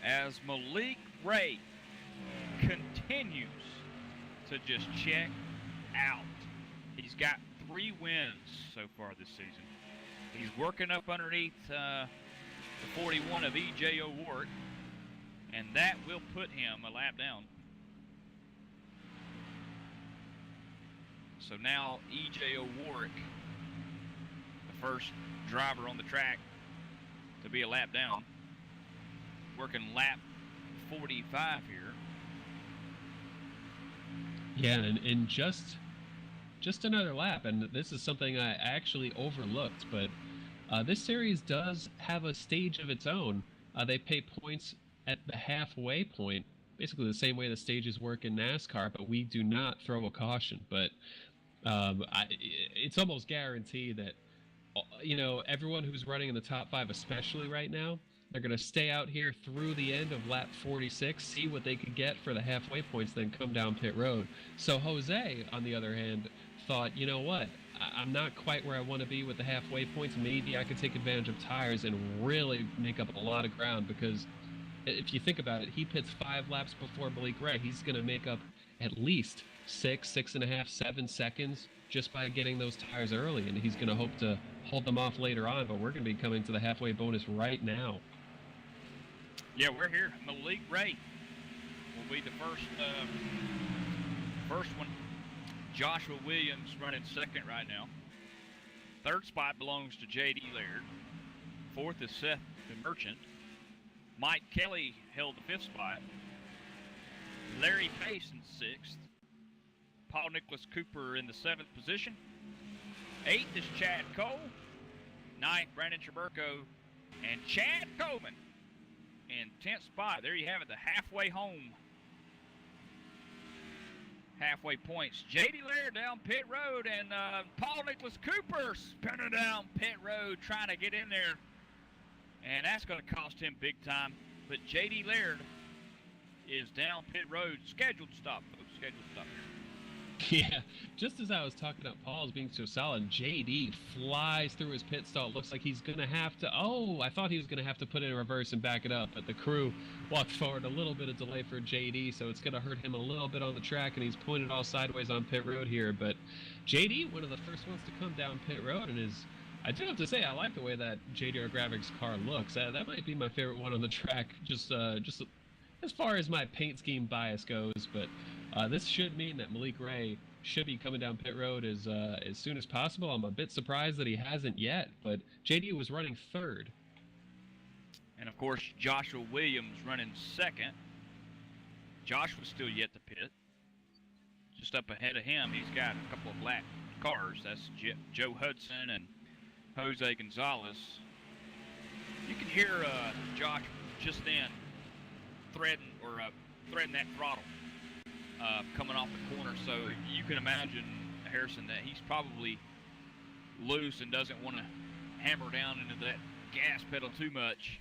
As Malik Ray continues to just check out. He's got 3 wins so far this season. He's working up underneath the 41 of E.J. O'Rourke, and that will put him a lap down. So now E.J. O'Rourke, the first driver on the track to be a lap down, working lap 45 here. Yeah, and just another lap, and this is something I actually overlooked, but this series does have a stage of its own. They pay points at the halfway point, basically the same way the stages work in NASCAR, but we do not throw a caution. But it's almost guaranteed that, everyone who's running in the top 5, especially right now, they're going to stay out here through the end of lap 46, see what they could get for the halfway points, then come down pit road. So Jose, on the other hand, thought, you know what, I'm not quite where I want to be with the halfway points. Maybe I could take advantage of tires and really make up a lot of ground, because if you think about it, he pits 5 laps before Malik Ray. He's going to make up at least 6.5, 7 seconds just by getting those tires early, and he's going to hope to hold them off later on, but we're going to be coming to the halfway bonus right now. Yeah, we're here. Malik Ray will be the first one. Joshua Williams running second right now. Third spot belongs to J.D. Laird. Fourth is Seth the Merchant. Mike Kelly held the 5th spot. Larry Pace in 6th. Paul Nicholas Cooper in the 7th position. 8th is Chad Cole. 9th, Brandon Traberco. And Chad Coleman in 10th spot. There you have it, the halfway home. Halfway points. J.D. Laird down pit road, and Paul Nicholas Cooper spinning down pit road trying to get in there. And that's going to cost him big time. But J.D. Laird is down pit road. Scheduled stop, folks. Scheduled stop here. Yeah, just as I was talking about Paul's being so solid, JD flies through his pit stall. It looks like he's going to have to, I thought he was going to have to put it in reverse and back it up, but the crew walked forward. A little bit of delay for JD, so it's going to hurt him a little bit on the track, and he's pointed all sideways on pit road here. But JD, one of the first ones to come down pit road, and I do have to say, I like the way that JDR Graphics car looks. That might be my favorite one on the track, just as far as my paint scheme bias goes, but this should mean that Malik Ray should be coming down pit road as soon as possible. I'm a bit surprised that he hasn't yet, but JD was running 3rd. And, of course, Joshua Williams running 2nd. Joshua's still yet to pit. Just up ahead of him, he's got a couple of black cars. That's Joe Hudson and Jose Gonzalez. You can hear Josh just then threading that throttle coming off the corner, so you can imagine, Harrison, that he's probably loose and doesn't want to hammer down into that gas pedal too much,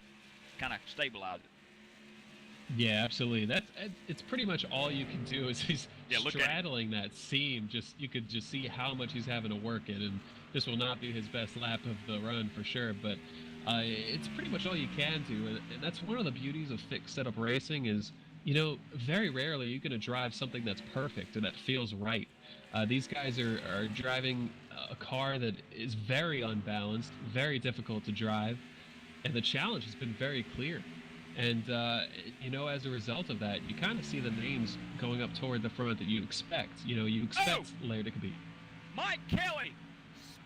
kind of stabilize it. Yeah, absolutely. It's pretty much all you can do is he's look straddling that seam. You could just see how much he's having to work it, and this will not be his best lap of the run for sure, but it's pretty much all you can do, and that's one of the beauties of fixed setup racing is, very rarely you're going to drive something that's perfect and that feels right. These guys are driving a car that is very unbalanced, very difficult to drive, and the challenge has been very clear. And, as a result of that, you kind of see the names going up toward the front that you expect. You expect Laird to compete. Mike Kelly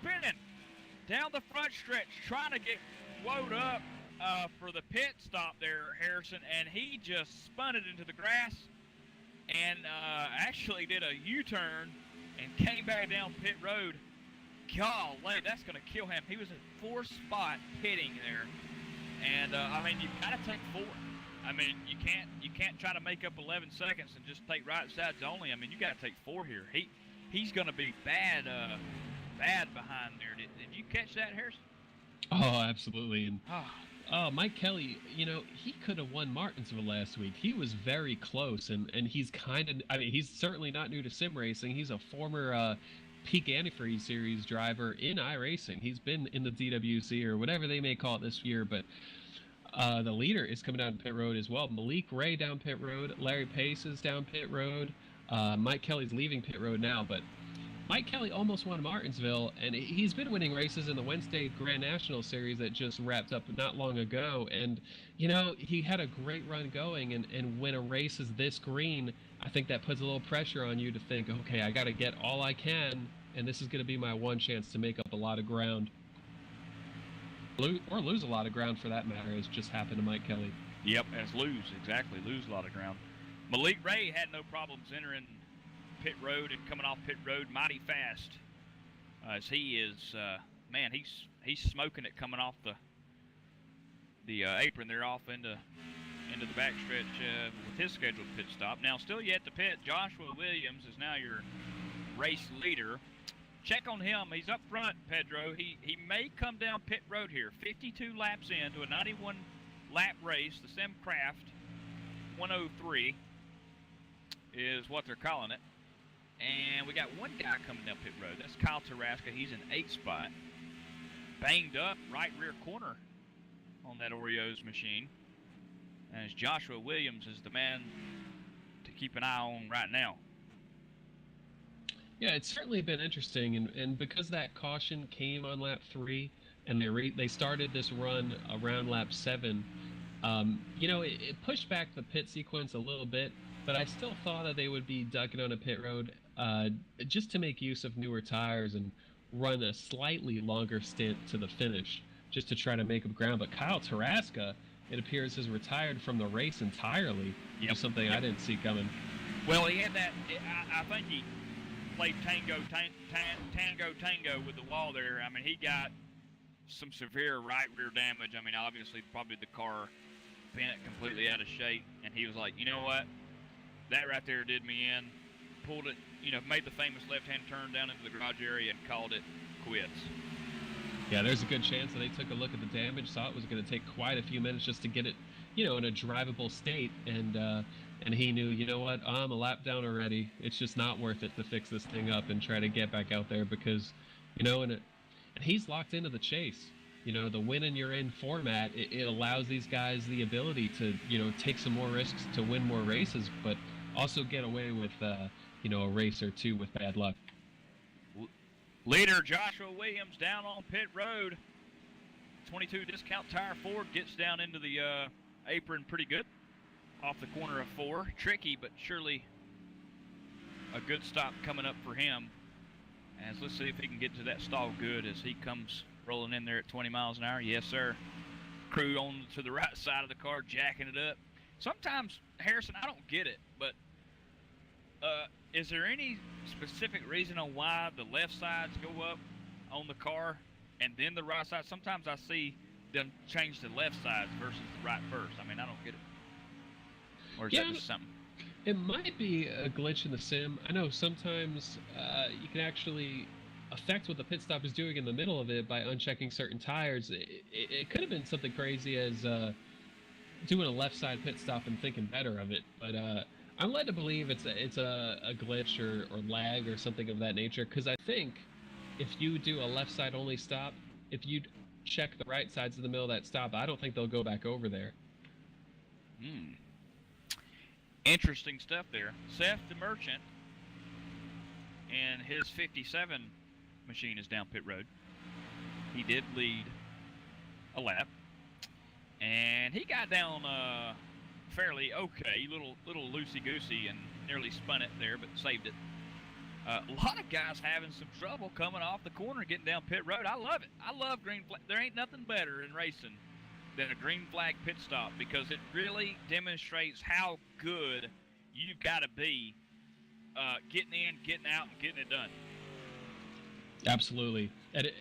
spinning down the front stretch, trying to get woed up for the pit stop there, Harrison, and he just spun it into the grass and actually did a U-turn and came back down pit road. Golly, that's going to kill him. He was in 4th spot pitting there, and you've got to take 4. You can't try to make up 11 seconds and just take right sides only. You got to take 4 here. He's going to be bad behind there. Did you catch that, Harrison? Oh, absolutely. And Mike Kelly, he could have won Martinsville last week. He was very close, and he's he's certainly not new to sim racing. He's a former Peak Antifreeze Series driver in iRacing. He's been in the DWC or whatever they may call it this year, but the leader is coming down pit road as well. Malik Ray down pit road. Larry Pace is down pit road. Mike Kelly's leaving pit road now, but Mike Kelly almost won Martinsville, and he's been winning races in the Wednesday Grand National Series that just wrapped up not long ago. And, he had a great run going, and when a race is this green, I think that puts a little pressure on you to think, okay, I got to get all I can, and this is going to be my one chance to make up a lot of ground. Or lose a lot of ground, for that matter, as just happened to Mike Kelly. Yep, as lose a lot of ground. Malik Ray had no problems entering pit road and coming off pit road mighty fast, as he is, he's smoking it coming off the apron there off into the backstretch with his scheduled pit stop. Now, still yet to pit, Joshua Williams is now your race leader. Check on him. He's up front, Pedro. He may come down pit road here. 52 laps into a 91-lap race. The Sim500 103 is what they're calling it. And we got one guy coming down pit road. That's Kyle Taraska. He's in 8th spot. Banged up, right rear corner on that Oreos machine. As Joshua Williams is the man to keep an eye on right now. Yeah, it's certainly been interesting, and because that caution came on lap 3, and they started this run around lap 7, it pushed back the pit sequence a little bit, but I still thought that they would be ducking on a pit road just to make use of newer tires and run a slightly longer stint to the finish, just to try to make up ground. But Kyle Taraska, it appears, has retired from the race entirely. Yep. Something I didn't see coming. Well, he had that. I think he played tango with the wall there. I mean, he got some severe right rear damage. I mean, obviously, probably the car bent completely out of shape, and he was like, you know what? That right there did me in. Pulled it, made the famous left-hand turn down into the garage area and called it quits. Yeah, there's a good chance that they took a look at the damage, saw it was going to take quite a few minutes just to get it, in a drivable state, and he knew, you know what, I'm a lap down already. It's just not worth it to fix this thing up and try to get back out there because, and he's locked into the chase. The win and you're in format, it allows these guys the ability to, take some more risks to win more races, but also get away with, a race or two with bad luck. Leader Joshua Williams down on pit road. 22 discount tire Ford gets down into the apron pretty good. Off the corner of 4. Tricky, but surely a good stop coming up for him. As let's see if he can get to that stall good as he comes rolling in there at 20 miles an hour. Yes, sir. Crew on to the right side of the car, jacking it up. Sometimes, Harrison, I don't get it, but is there any specific reason on why the left sides go up on the car and then the right side? Sometimes I see them change the left sides versus the right first. I mean, I don't get it. Or is that just something? It might be a glitch in the sim. I know sometimes you can actually affect what the pit stop is doing in the middle of it by unchecking certain tires. It could have been something crazy as doing a left side pit stop and thinking better of it, but I'm led to believe it's a glitch or lag or something of that nature, because I think if you do a left side only stop, if you check the right sides of the middle of that stop, I don't think they'll go back over there. Interesting stuff there. Seth the Merchant and his 57 machine is down pit road. He did lead a lap, and he got down fairly okay, little loosey-goosey, and nearly spun it there, but saved it. A lot of guys having some trouble coming off the corner and getting down pit road. I love it. I love green flag. There ain't nothing better in racing than a green flag pit stop, because it really demonstrates how good you've got to be getting in, getting out, and getting it done. Absolutely. And,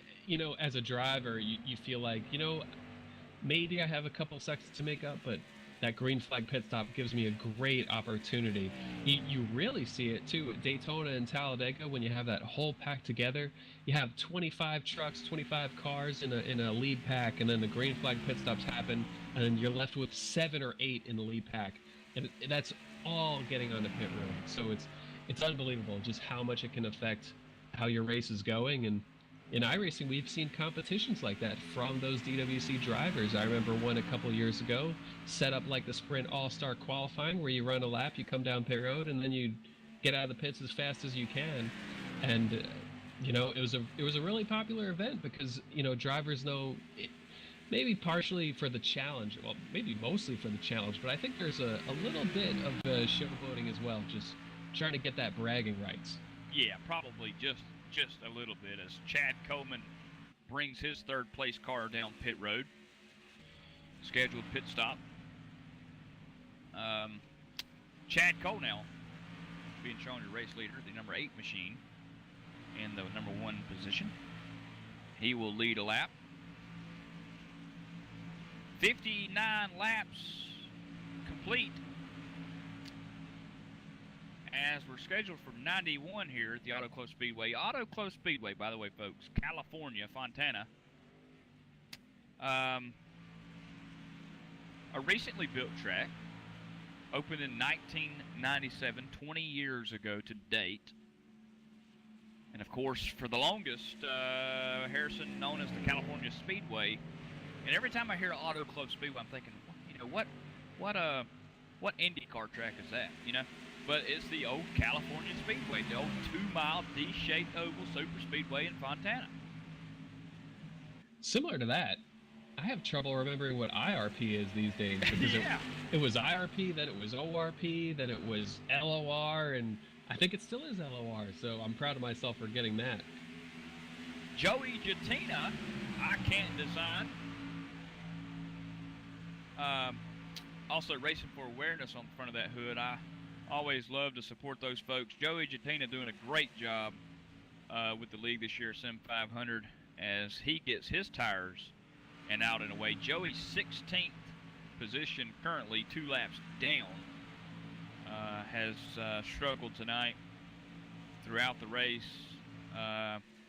as a driver, you feel like, maybe I have a couple seconds to make up, but that green flag pit stop gives me a great opportunity. You really see it, too, at Daytona and Talladega when you have that whole pack together. You have 25 trucks, 25 cars in a lead pack, and then the green flag pit stops happen, and you're left with 7 or 8 in the lead pack. And that's all getting on the pit road. So it's unbelievable just how much it can affect how your race is going. And in iRacing, we've seen competitions like that from those DWC drivers. I remember one a couple years ago, set up like the Sprint All-Star Qualifying, where you run a lap, you come down pit road, and then you get out of the pits as fast as you can. And it was a really popular event because drivers know it, maybe partially for the challenge, well, maybe mostly for the challenge, but I think there's a little bit of showboating as well, just trying to get that bragging rights. Yeah, probably just a little bit as Chad Coleman brings his third place car down pit road. Scheduled pit stop. Chad Cole now being shown your race leader, the number 8 machine, in the number 1 position. He will lead a lap. 59 laps complete. As we're scheduled for 91 here at the Auto Club Speedway. Auto Club Speedway, by the way, folks, California, Fontana. A recently built track, opened in 1997, 20 years ago to date. And of course, for the longest, Harrison known as the California Speedway. And every time I hear Auto Club Speedway, I'm thinking, what IndyCar track is that? But it's the old California Speedway, the old 2-mile D-shaped oval super speedway in Fontana. Similar to that, I have trouble remembering what IRP is these days because Yeah. it was IRP, then it was ORP, then it was LOR, and I think it still is LOR, so I'm proud of myself for getting that. Joey Jatina, I can't decide. Also racing for awareness on the front of that hood. I always love to support those folks. Joey Jatina doing a great job with the league this year, Sim500, as he gets his tires and out and away. Joey's 16th position currently, 2 laps down, has struggled tonight throughout the race,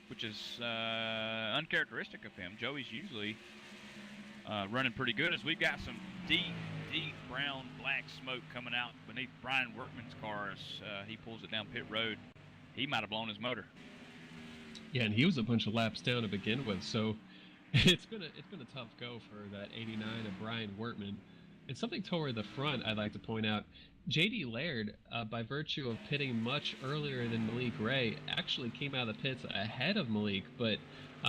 which is uncharacteristic of him. Joey's usually running pretty good as we've got some deep brown black smoke coming out beneath Brian Workman's car as he pulls it down pit road. He might have blown his motor. Yeah, and he was a bunch of laps down to begin with, so it's been a tough go for that 89 of Brian Workman. And something toward the front I'd like to point out, J.D. Laird, by virtue of pitting much earlier than Malik Ray, actually came out of the pits ahead of Malik, but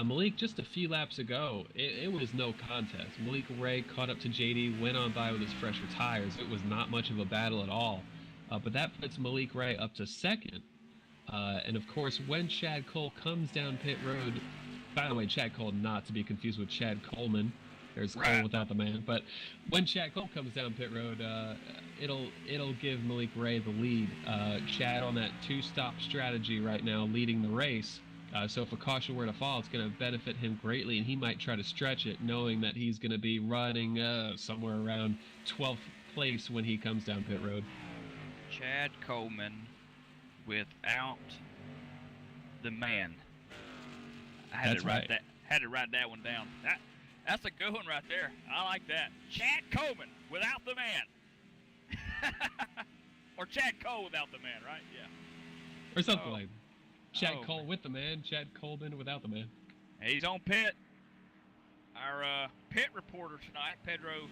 Malik, just a few laps ago, it was no contest. Malik Ray caught up to JD, went on by with his fresher tires. It was not much of a battle at all. But that puts Malik Ray up to second. And of course, when Chad Cole comes down pit road, by the way, Chad Cole not to be confused with Chad Coleman. There's Cole without the man. But when Chad Cole comes down pit road, it'll give Malik Ray the lead. Chad on that 2-stop strategy right now, leading the race. So if a caution were to fall, it's going to benefit him greatly, and he might try to stretch it, knowing that he's going to be running somewhere around 12th place when he comes down pit road. Chad Coleman without the man. I had to write that one down. That's a good one right there. I like that. Chad Coleman without the man. Or Chad Cole without the man, right? Yeah. Or something like that. Chad Cole with the man, Chad Coleman without the man. He's on pit. Our pit reporter tonight, Pedro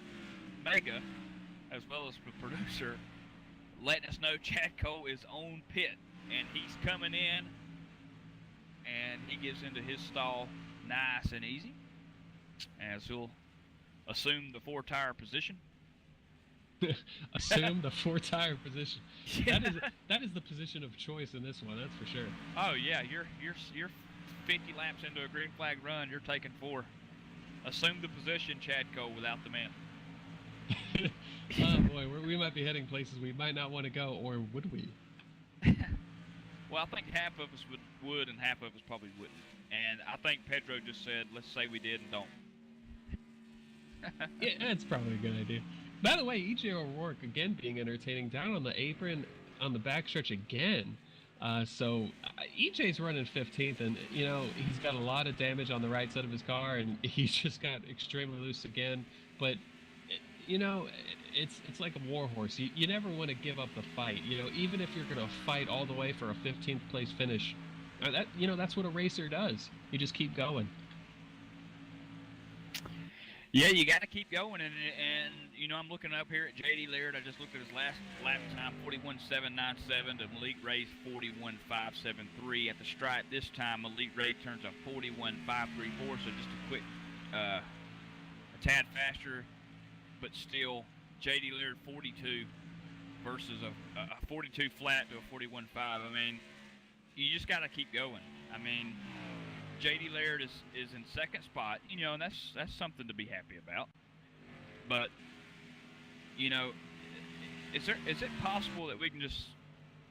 Mega, as well as the producer, letting us know Chad Cole is on pit. And he's coming in, and he gets into his stall nice and easy, as he'll assume the 4-tire position. Assume the 4-tire position. Yeah. That is the position of choice in this one, that's for sure. Oh yeah, you're 50 laps into a green flag run, you're taking 4. Assume the position, Chad Cole without the man. Oh boy, we might be heading places we might not want to go, or would we? Well, I think half of us would and half of us probably wouldn't. And I think Pedro just said, let's say we did and don't. Yeah, that's probably a good idea. By the way, EJ O'Rourke again being entertaining, down on the apron on the backstretch again. So EJ's running 15th, and he's got a lot of damage on the right side of his car, and he's just got extremely loose again. But it's like a war horse. You never want to give up the fight. Even if you're going to fight all the way for a 15th place finish, that's what a racer does. You just keep going. Yeah, you got to keep going, and I'm looking up here at J.D. Laird. I just looked at his last lap time, 41.797 to Malik Ray's 41.573 at the stripe. This time, Malik Ray turns a 41.534, so just a quick, a tad faster, but still, J.D. Laird 42 versus a 42 flat to a 41.5. I mean, you just got to keep going. I mean, J.D. Laird is in second spot, and that's something to be happy about. But, is it possible that we can just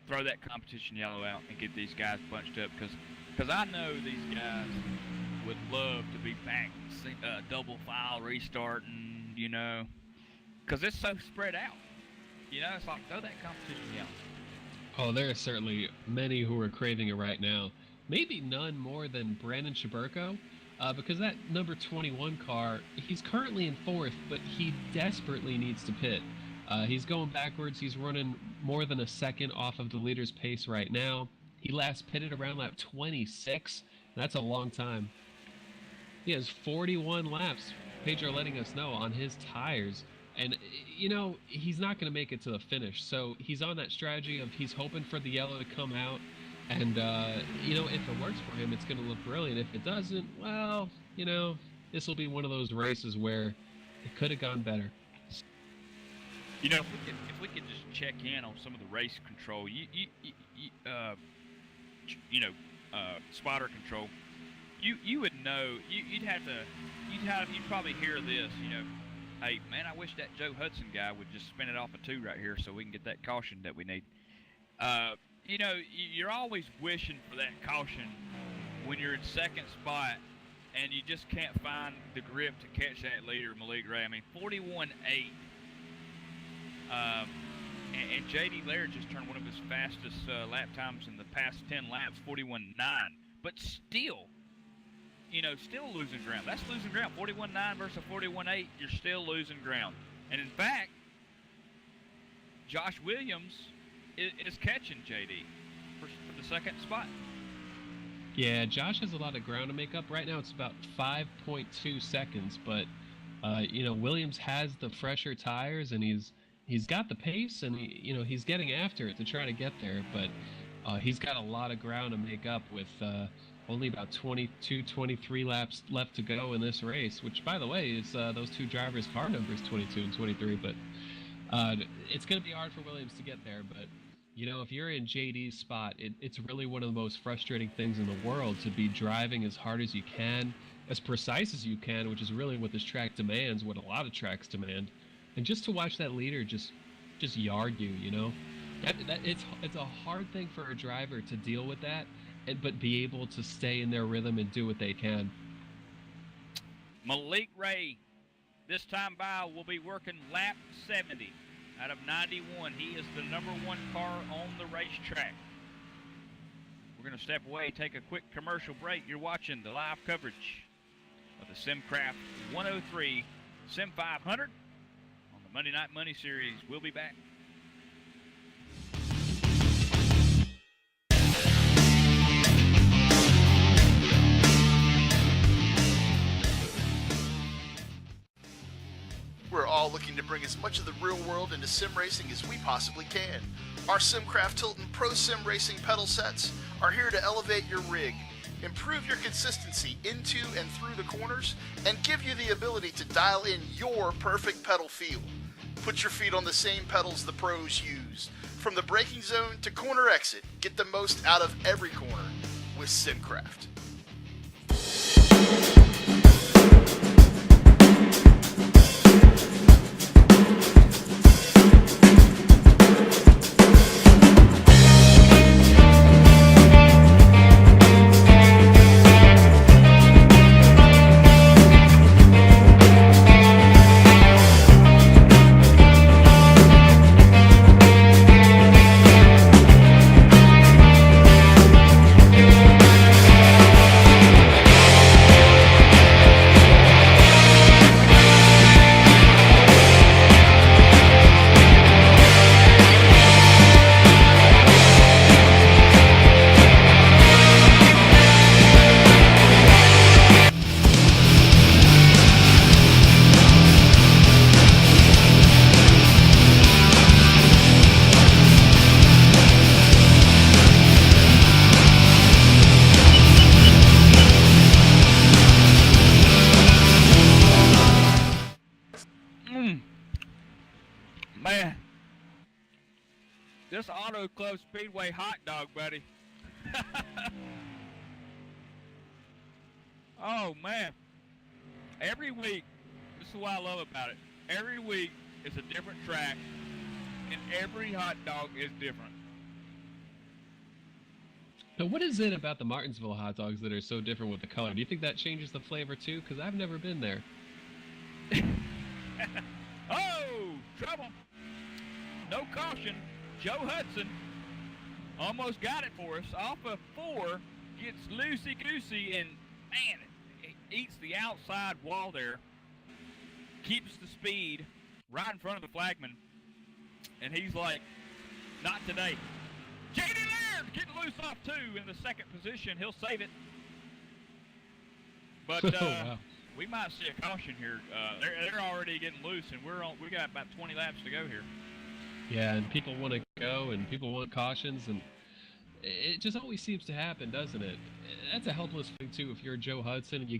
throw that competition yellow out and get these guys bunched up? Because I know these guys would love to be back, double file restarting, because it's so spread out. It's like throw that competition yellow. Oh, there are certainly many who are craving it right now. Maybe none more than Brandon Shaburko, because that number 21 car, he's currently in fourth, but he desperately needs to pit. He's going backwards. He's running more than a second off of the leader's pace right now. He last pitted around lap 26. That's a long time. He has 41 laps, Pedro letting us know, on his tires. And, he's not going to make it to the finish. So he's on that strategy of he's hoping for the yellow to come out. And, if it works for him, it's going to look brilliant. If it doesn't, well, this will be one of those races where it could have gone better. If we could just check in on some of the race control, spotter control, you would know. You'd probably hear this. Hey man, I wish that Joe Hudson guy would just spin it off a 2 right here so we can get that caution that we need. You're always wishing for that caution when you're in second spot and you just can't find the grip to catch that leader, Malik Ray. I mean, 41.8. And J.D. Laird just turned one of his fastest lap times in the past 10 laps, 41.9. But still, still losing ground. That's losing ground. 41.9 versus 41.8, you're still losing ground. And in fact, Josh Williams is catching J.D. for the second spot. Yeah, Josh has a lot of ground to make up. Right now it's about 5.2 seconds, but, Williams has the fresher tires, and he's got the pace, and he's getting after it to try to get there, but he's got a lot of ground to make up with only about 22, 23 laps left to go in this race, which, by the way, is those two drivers' car numbers, 22 and 23, but it's going to be hard for Williams to get there. But, if you're in JD's spot, it's really one of the most frustrating things in the world to be driving as hard as you can, as precise as you can, which is really what this track demands, what a lot of tracks demand. And just to watch that leader just yard you, it's a hard thing for a driver to deal with that, but be able to stay in their rhythm and do what they can. Malik Ray, this time by, will be working lap 70 out of 91. He is the number 1 car on the racetrack. We're going to step away, take a quick commercial break. You're watching the live coverage of the SimCraft 103 Sim500 on the Monday Night Money Series. We'll be back. We're all looking to bring as much of the real world into sim racing as we possibly can. Our SimCraft Tilton Pro Sim Racing pedal sets are here to elevate your rig, improve your consistency into and through the corners, and give you the ability to dial in your perfect pedal feel. Put your feet on the same pedals the pros use. From the braking zone to corner exit, get the most out of every corner with SimCraft. Man, this Auto Club Speedway hot dog, buddy. Oh, man. Every week, this is what I love about it. Every week is a different track, and every hot dog is different. Now, what is it about the Martinsville hot dogs that are so different with the color? Do you think that changes the flavor too? Because I've never been there. Oh, trouble. No caution. Joe Hudson almost got it for us. Off of 4, gets loosey-goosey, and, man, it eats the outside wall there. Keeps the speed right in front of the flagman. And he's like, not today. J.D. Laird getting loose off 2 in the second position. He'll save it. But Wow. we might see a caution here. They're already getting loose, and we got about 20 laps to go here. Yeah, and people want to go, and people want cautions, and it just always seems to happen, doesn't it? That's a helpless thing too. If you're Joe Hudson, and you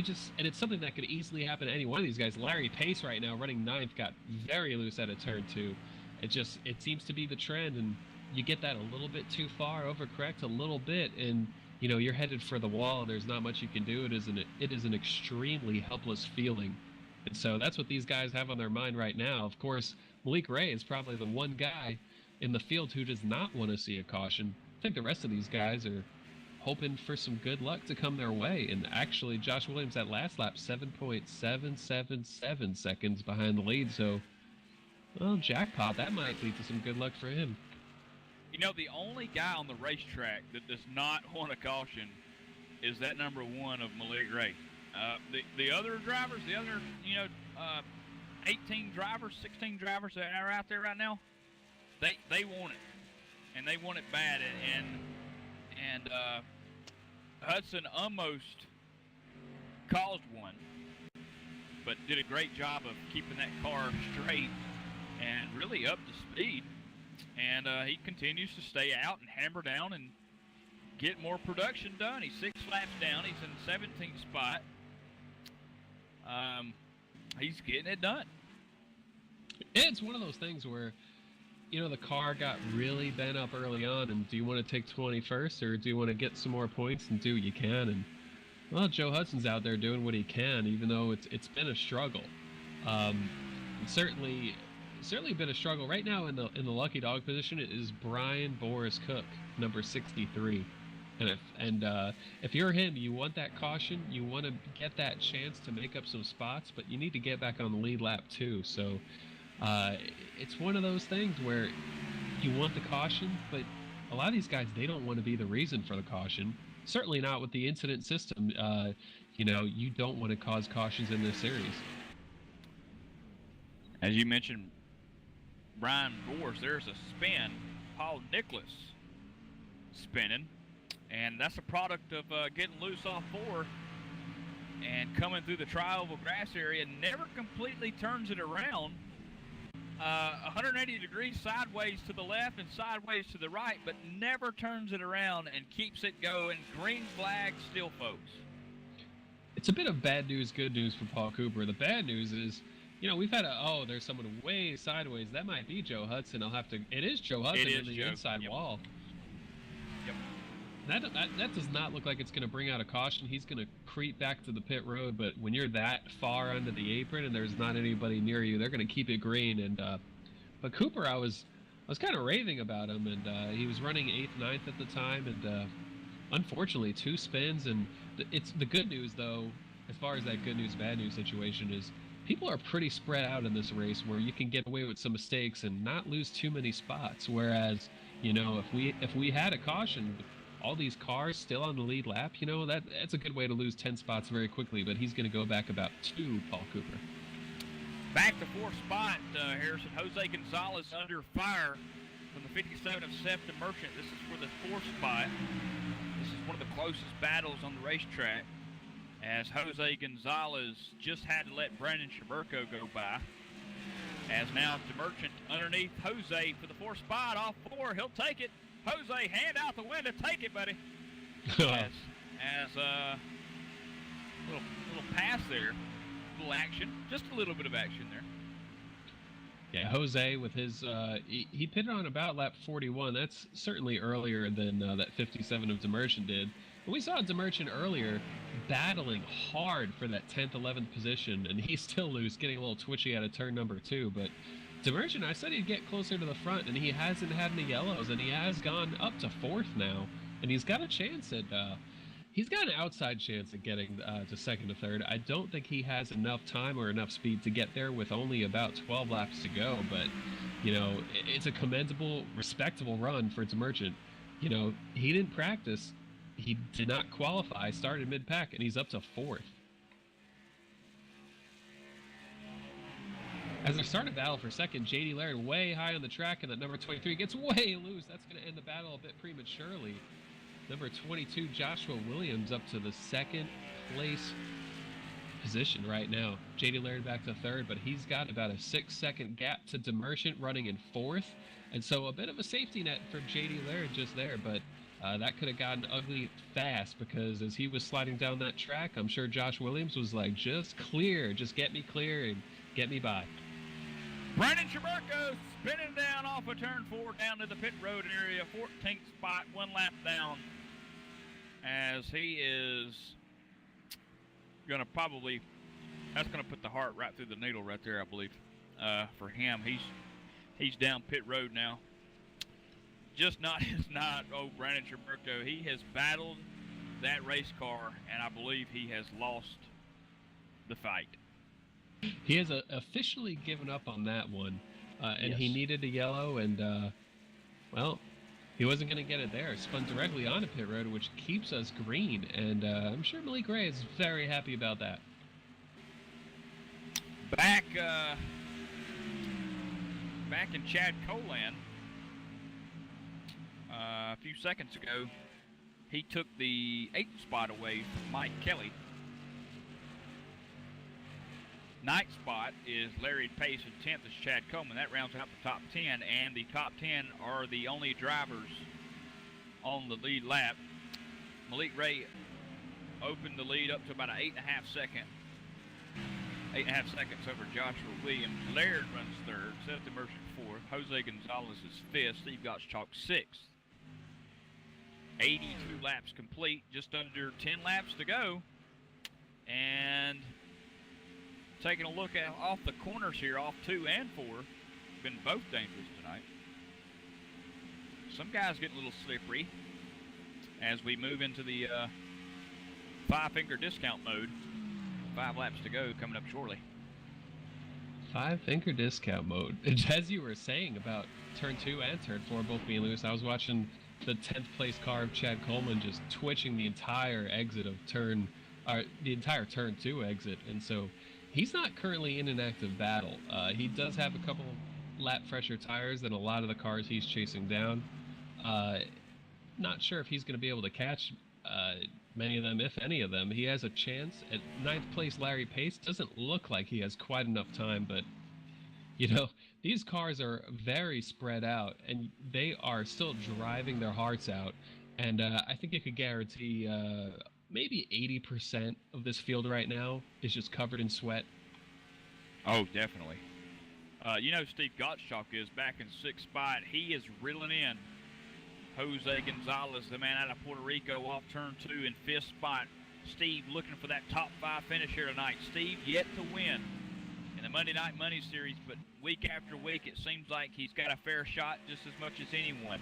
just, and it's something that could easily happen to any one of these guys. Larry Pace right now, running 9th, got very loose at a turn 2. It seems to be the trend, and you get that a little bit too far, overcorrect a little bit, and you're headed for the wall, and there's not much you can do. It is an extremely helpless feeling. And so that's what these guys have on their mind right now. Of course, Malik Ray is probably the one guy in the field who does not want to see a caution. I think the rest of these guys are hoping for some good luck to come their way. And actually, Josh Williams that last lap, 7.777 seconds behind the lead. So, well, jackpot, that might lead to some good luck for him. The only guy on the racetrack that does not want a caution is that number 1 of Malik Ray. The other drivers, 18 drivers, 16 drivers that are out there right now, they want it, and they want it bad. And Hudson almost caused one, but did a great job of keeping that car straight and really up to speed. And he continues to stay out and hammer down and get more production done. He's 6 laps down. He's in 17th spot. He's getting it done. It's one of those things where, the car got really bent up early on, and do you want to take 21st, or do you want to get some more points and do what you can? And, well, Joe Hudson's out there doing what he can, even though it's been a struggle. Certainly been a struggle. Right now in the lucky dog position is Brian Boris Cook, number 63. And if you're him, you want that caution, you want to get that chance to make up some spots, but you need to get back on the lead lap too. So it's one of those things where you want the caution, but a lot of these guys, they don't want to be the reason for the caution. Certainly not with the incident system. You don't want to cause cautions in this series. As you mentioned, Brian Boris, there's a spin. Paul Nicholas spinning. And that's a product of getting loose off 4 and coming through the tri-oval grass area. Never completely turns it around. 180 degrees sideways to the left and sideways to the right, but never turns it around and keeps it going. Green flag still, folks. It's a bit of bad news, good news for Paul Cooper. The bad news is, we've had there's someone way sideways. That might be Joe Hudson. It is Joe Hudson in the inside wall. That does not look like it's going to bring out a caution. He's going to creep back to the pit road, but when you're that far under the apron and there's not anybody near you, they're going to keep it green. And but Cooper, I was kind of raving about him, and he was running 8th, 9th at the time, and unfortunately 2 spins. And it's the good news, though, as far as that good news, bad news situation is, people are pretty spread out in this race where you can get away with some mistakes and not lose too many spots. Whereas, if we had a caution, all these cars still on the lead lap, that's a good way to lose 10 spots very quickly, but he's going to go back about 2, Paul Cooper. Back to 4th spot, Harrison. Jose Gonzalez under fire from the 57 of Sefton Merchant. This is for the 4th spot. This is one of the closest battles on the racetrack, as Jose Gonzalez just had to let Brandon Shaburko go by. As now to Merchant underneath Jose for the 4th spot, off 4, he'll take it. Jose, hand out the window, take it, buddy. as little pass there, little action, just a little bit of action there. Yeah, Jose with his he pitted on about lap 41. That's certainly earlier than that 57 of Demerchant did. But we saw Demerchant earlier battling hard for that 10th, 11th position, and he's still loose, getting a little twitchy out of turn number 2. But Demerchant, I said he'd get closer to the front, and he hasn't had any yellows, and he has gone up to 4th now, and he's got a chance at he's got an outside chance at getting to 2nd to 3rd. I don't think he has enough time or enough speed to get there with only about 12 laps to go, but, you know, it's a commendable, respectable run for Demerchant. You know, he didn't practice. He did not qualify, started mid-pack, and he's up to 4th. As they start a battle for 2nd, J.D. Laird way high on the track, and that number 23 gets way loose. That's going to end the battle a bit prematurely. Number 22, Joshua Williams, up to the 2nd place position right now. J.D. Laird back to 3rd, but he's got about a 6-second gap to Demerchant running in 4th. And so a bit of a safety net for J.D. Laird just there, but that could have gotten ugly fast, because as he was sliding down that track, I'm sure Josh Williams was like, just clear, just get me clear and get me by. Brandon Chaburko spinning down off of turn 4 down to the pit road area, 14th spot, 1 lap down, as he is going to probably, that's going to put the heart right through the needle right there, I believe, for him. He's down pit road now. Just not Brandon Chaburko. He has battled that race car, and I believe he has lost the fight. He has officially given up on that one, and Yes. he needed a yellow, and, well, he wasn't going to get it there. Spun directly onto pit road, which keeps us green, and I'm sure Malik Ray is very happy about that. Back in Chad Colan, a few seconds ago, he took the 8th spot away from Mike Kelly. 9th spot is Larry Pace, and 10th is Chad Coleman. That rounds out the top 10, and the top 10 are the only drivers on the lead lap. Malik Ray opened the lead up to about an 8.5 seconds over Joshua Williams. Laird runs 3rd, Seth Demerchant 4th, Jose Gonzalez is 5th, Steve Gottschalk 6th. 82 laps complete, just under 10 laps to go. And taking a look at off the corners here, off 2 and 4, been both dangerous tonight. Some guys getting a little slippery as we move into the 5-finger discount mode. 5 laps to go coming up shortly. 5-finger discount mode. As you were saying about turn 2 and turn 4 both being loose, I was watching the 10th place car of Chad Coleman just twitching the entire exit of the entire turn 2 exit, and so he's not currently in an active battle. He does have a couple lap fresher tires than a lot of the cars he's chasing down. Not sure if he's going to be able to catch many of them, if any of them. He has a chance. At 9th place, Larry Pace doesn't look like he has quite enough time, but you know, these cars are very spread out, and they are still driving their hearts out. And I think you could guarantee maybe 80% of this field right now is just covered in sweat. Oh, definitely. You know, Steve Gottschalk is back in 6th spot. He is reeling in Jose Gonzalez, the man out of Puerto Rico, off turn 2 in 5th spot. Steve looking for that top 5 finish here tonight. Steve yet to win in the Monday Night Money Series, but week after week it seems like he's got a fair shot just as much as anyone.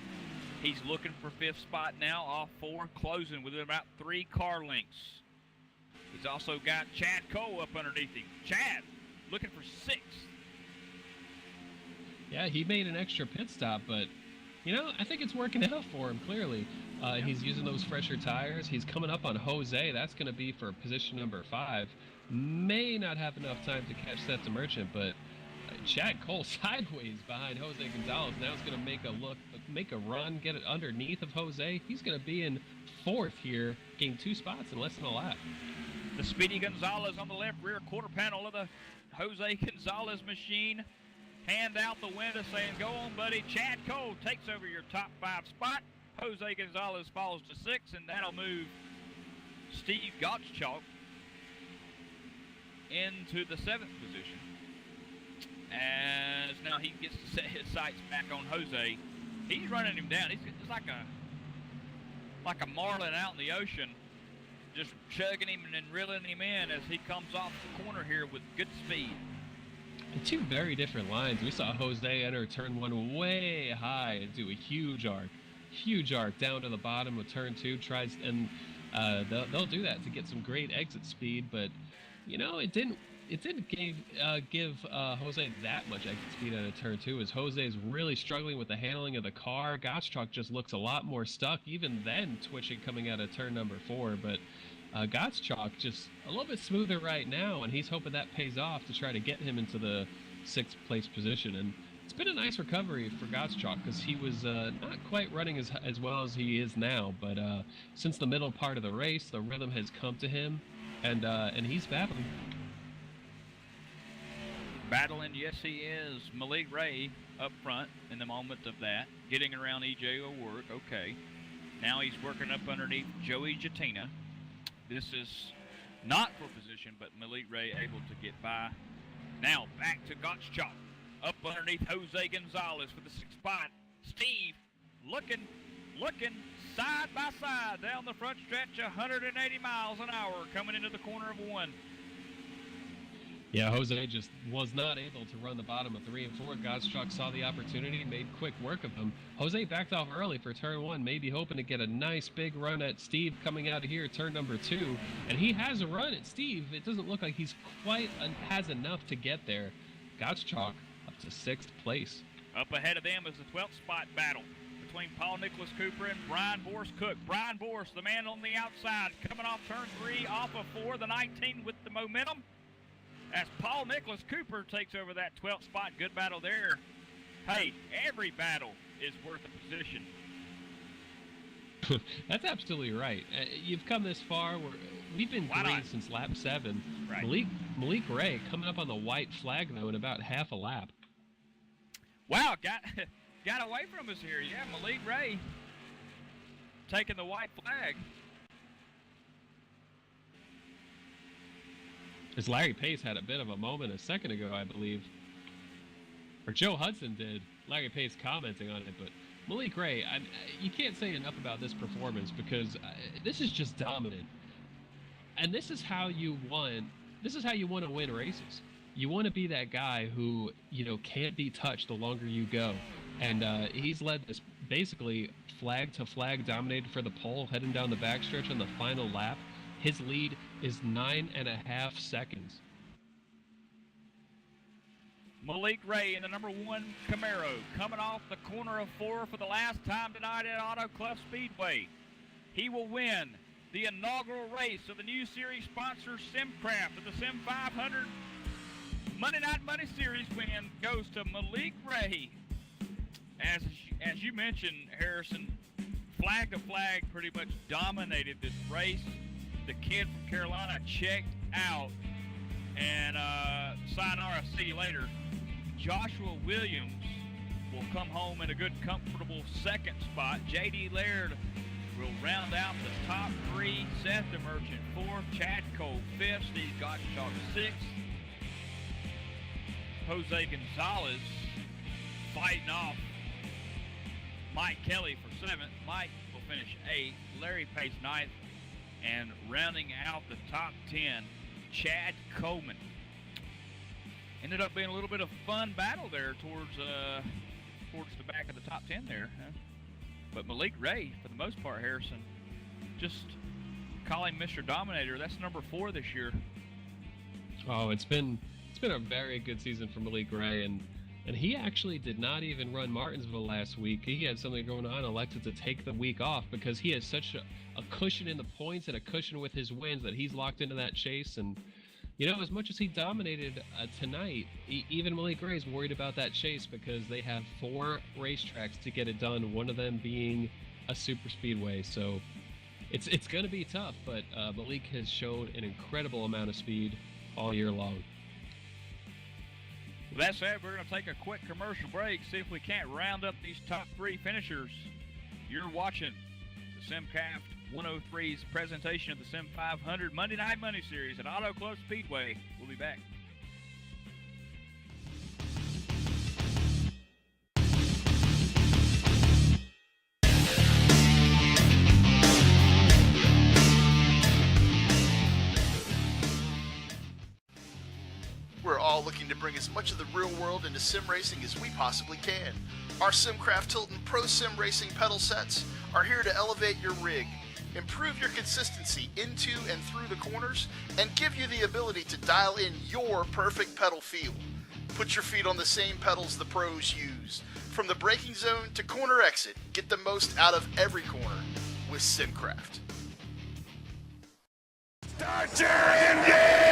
He's looking for 5th spot now, off 4, closing within about 3 car lengths. He's also got Chad Cole up underneath him. Chad looking for 6th. Yeah, he made an extra pit stop, but you know, I think it's working out for him, clearly. He's using those fresher tires. He's coming up on Jose. That's going to be for position number 5. May not have enough time to catch Seth Demerchant, but Chad Cole sideways behind Jose Gonzalez. Now it's going to make a run, get it underneath of Jose. He's going to be in 4th here, gain 2 spots in less than a lap. The Speedy Gonzalez on the left rear quarter panel of the Jose Gonzalez machine. Hand out the window saying, go on, buddy. Chad Cole takes over your top 5 spot. Jose Gonzalez falls to 6, and that'll move Steve Gottschalk into the 7th position. As now now he gets to set his sights back on Jose. He's running him down. He's like a marlin out in the ocean, just chugging him and reeling him in as he comes off the corner here with good speed. Two very different lines. We saw Jose enter turn 1 way high and do a huge arc down to the bottom of turn 2. They'll do that to get some great exit speed, but it didn't give Jose that much exit speed out of turn 2, as Jose is really struggling with the handling of the car. Gottschalk just looks a lot more stuck, even then twitching coming out of turn number 4, but Gottschalk just a little bit smoother right now, and he's hoping that pays off to try to get him into the 6th place position. And it's been a nice recovery for Gottschalk, because he was not quite running as well as he is now, but since the middle part of the race, the rhythm has come to him, and he's battling. Battling, yes he is. Malik Ray up front in the moment of that, getting around E.J. O'Rourke. Okay, now he's working up underneath Joey Jatina. This is not for position, but Malik Ray able to get by. Now back to Gottschalk, up underneath Jose Gonzalez for the 6th spot. Steve looking side by side down the front stretch, 180 miles an hour coming into the corner of 1. Yeah, Jose just was not able to run the bottom of 3 and 4. Gottschalk saw the opportunity, made quick work of him. Jose backed off early for turn 1, maybe hoping to get a nice big run at Steve coming out of here, turn number 2. And he has a run at Steve. It doesn't look like he's quite has enough to get there. Gottschalk up to 6th place. Up ahead of them is the 12th spot battle between Paul Nicholas Cooper and Brian Boris Cook. Brian Boris, the man on the outside, coming off turn 3, off of 4, the 19 with the momentum, as Paul Nicholas Cooper takes over that 12th spot. Good battle there. Hey, every battle is worth a position. That's absolutely right. You've come this far. We've been green since lap 7. Right. Malik Ray coming up on the white flag, though, in about half a lap. Wow, got away from us here. Yeah, Malik Ray taking the white flag. As Larry Pace had a bit of a moment a second ago, I believe. Or Joe Hudson did. Larry Pace commenting on it, but Malik Ray, you can't say enough about this performance, because this is just dominant. And this is how you want to win races. You want to be that guy who, can't be touched the longer you go. And he's led this basically flag to flag, dominated for the pole, heading down the backstretch on the final lap. His lead is 9.5 seconds. Malik Ray in the number 1 Camaro, coming off the corner of 4 for the last time tonight at Auto Club Speedway. He will win the inaugural race of the new series sponsor, SimCraft, of the Sim500. Monday Night Money Series win goes to Malik Ray. As you mentioned, Harrison, flag to flag pretty much dominated this race. The kid from Carolina checked out, and sayonara, see you later. Joshua Williams will come home in a good, comfortable 2nd spot. J.D. Laird will round out the top 3. Seth the Merchant 4th, Chad Cole 5th, Steve Gottschalk 6th. Jose Gonzalez fighting off Mike Kelly for 7th. Mike will finish 8th. Larry Pace 9th. And rounding out the top 10, Chad Coleman. Ended up being a little bit of fun battle there towards the back of the top 10 there. Huh? But Malik Ray, for the most part, Harrison, just call him Mr. Dominator. That's number 4 this year. Oh, it's been a very good season for Malik Ray, and he actually did not even run Martinsville last week. He had something going on, elected to take the week off, because he has such a cushion in the points and a cushion with his wins that he's locked into that chase. And as much as he dominated tonight, even Malik Ray's worried about that chase, because they have 4 racetracks to get it done, one of them being a super speedway. So it's going to be tough, but Malik has showed an incredible amount of speed all year long. With that said, we're going to take a quick commercial break, see if we can't round up these top 3 finishers. You're watching the SimCraft 103's presentation of the Sim500 Monday Night Money Series at Auto Club Speedway. We'll be back. bring as much of the real world into sim racing as we possibly can. Our Simcraft Tilton Pro Sim Racing pedal sets are here to elevate your rig, improve your consistency into and through the corners, and give you the ability to dial in your perfect pedal feel. Put your feet on the same pedals the pros use. From the braking zone to corner exit, get the most out of every corner with Simcraft. Start your engine!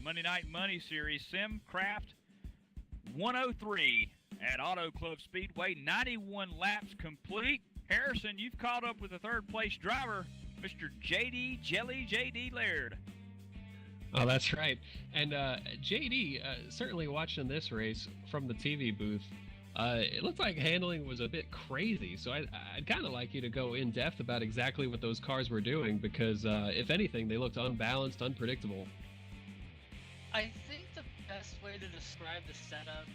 Monday Night Money Series, Simcraft 103 at Auto Club Speedway, 91 laps complete. Harrison, you've caught up with the third place driver, Mr. JD Laird. Oh, that's right. And JD, certainly watching this race from the TV booth, it looked like handling was a bit crazy. So I'd kind of like you to go in depth about exactly what those cars were doing, because if anything, they looked unbalanced, unpredictable. I think the best way to describe the setup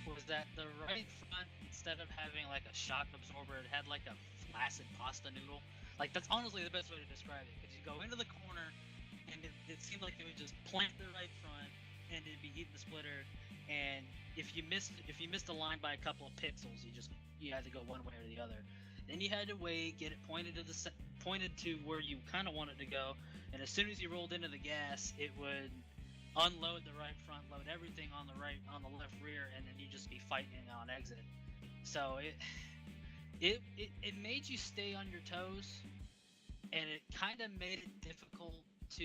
was that the right front, instead of having like a shock absorber, it had like a flaccid pasta noodle. Like, that's honestly the best way to describe it, because you go into the corner and it seemed like it would just plant the right front and it'd be eating the splitter, and if you missed the line by a couple of pixels, you had to go one way or the other. Then you had to wait, get it pointed to where you kind of wanted to go, and as soon as you rolled into the gas, it would unload the right front, load everything on the left rear, and then you just be fighting on exit. So it made you stay on your toes, and it kind of made it difficult to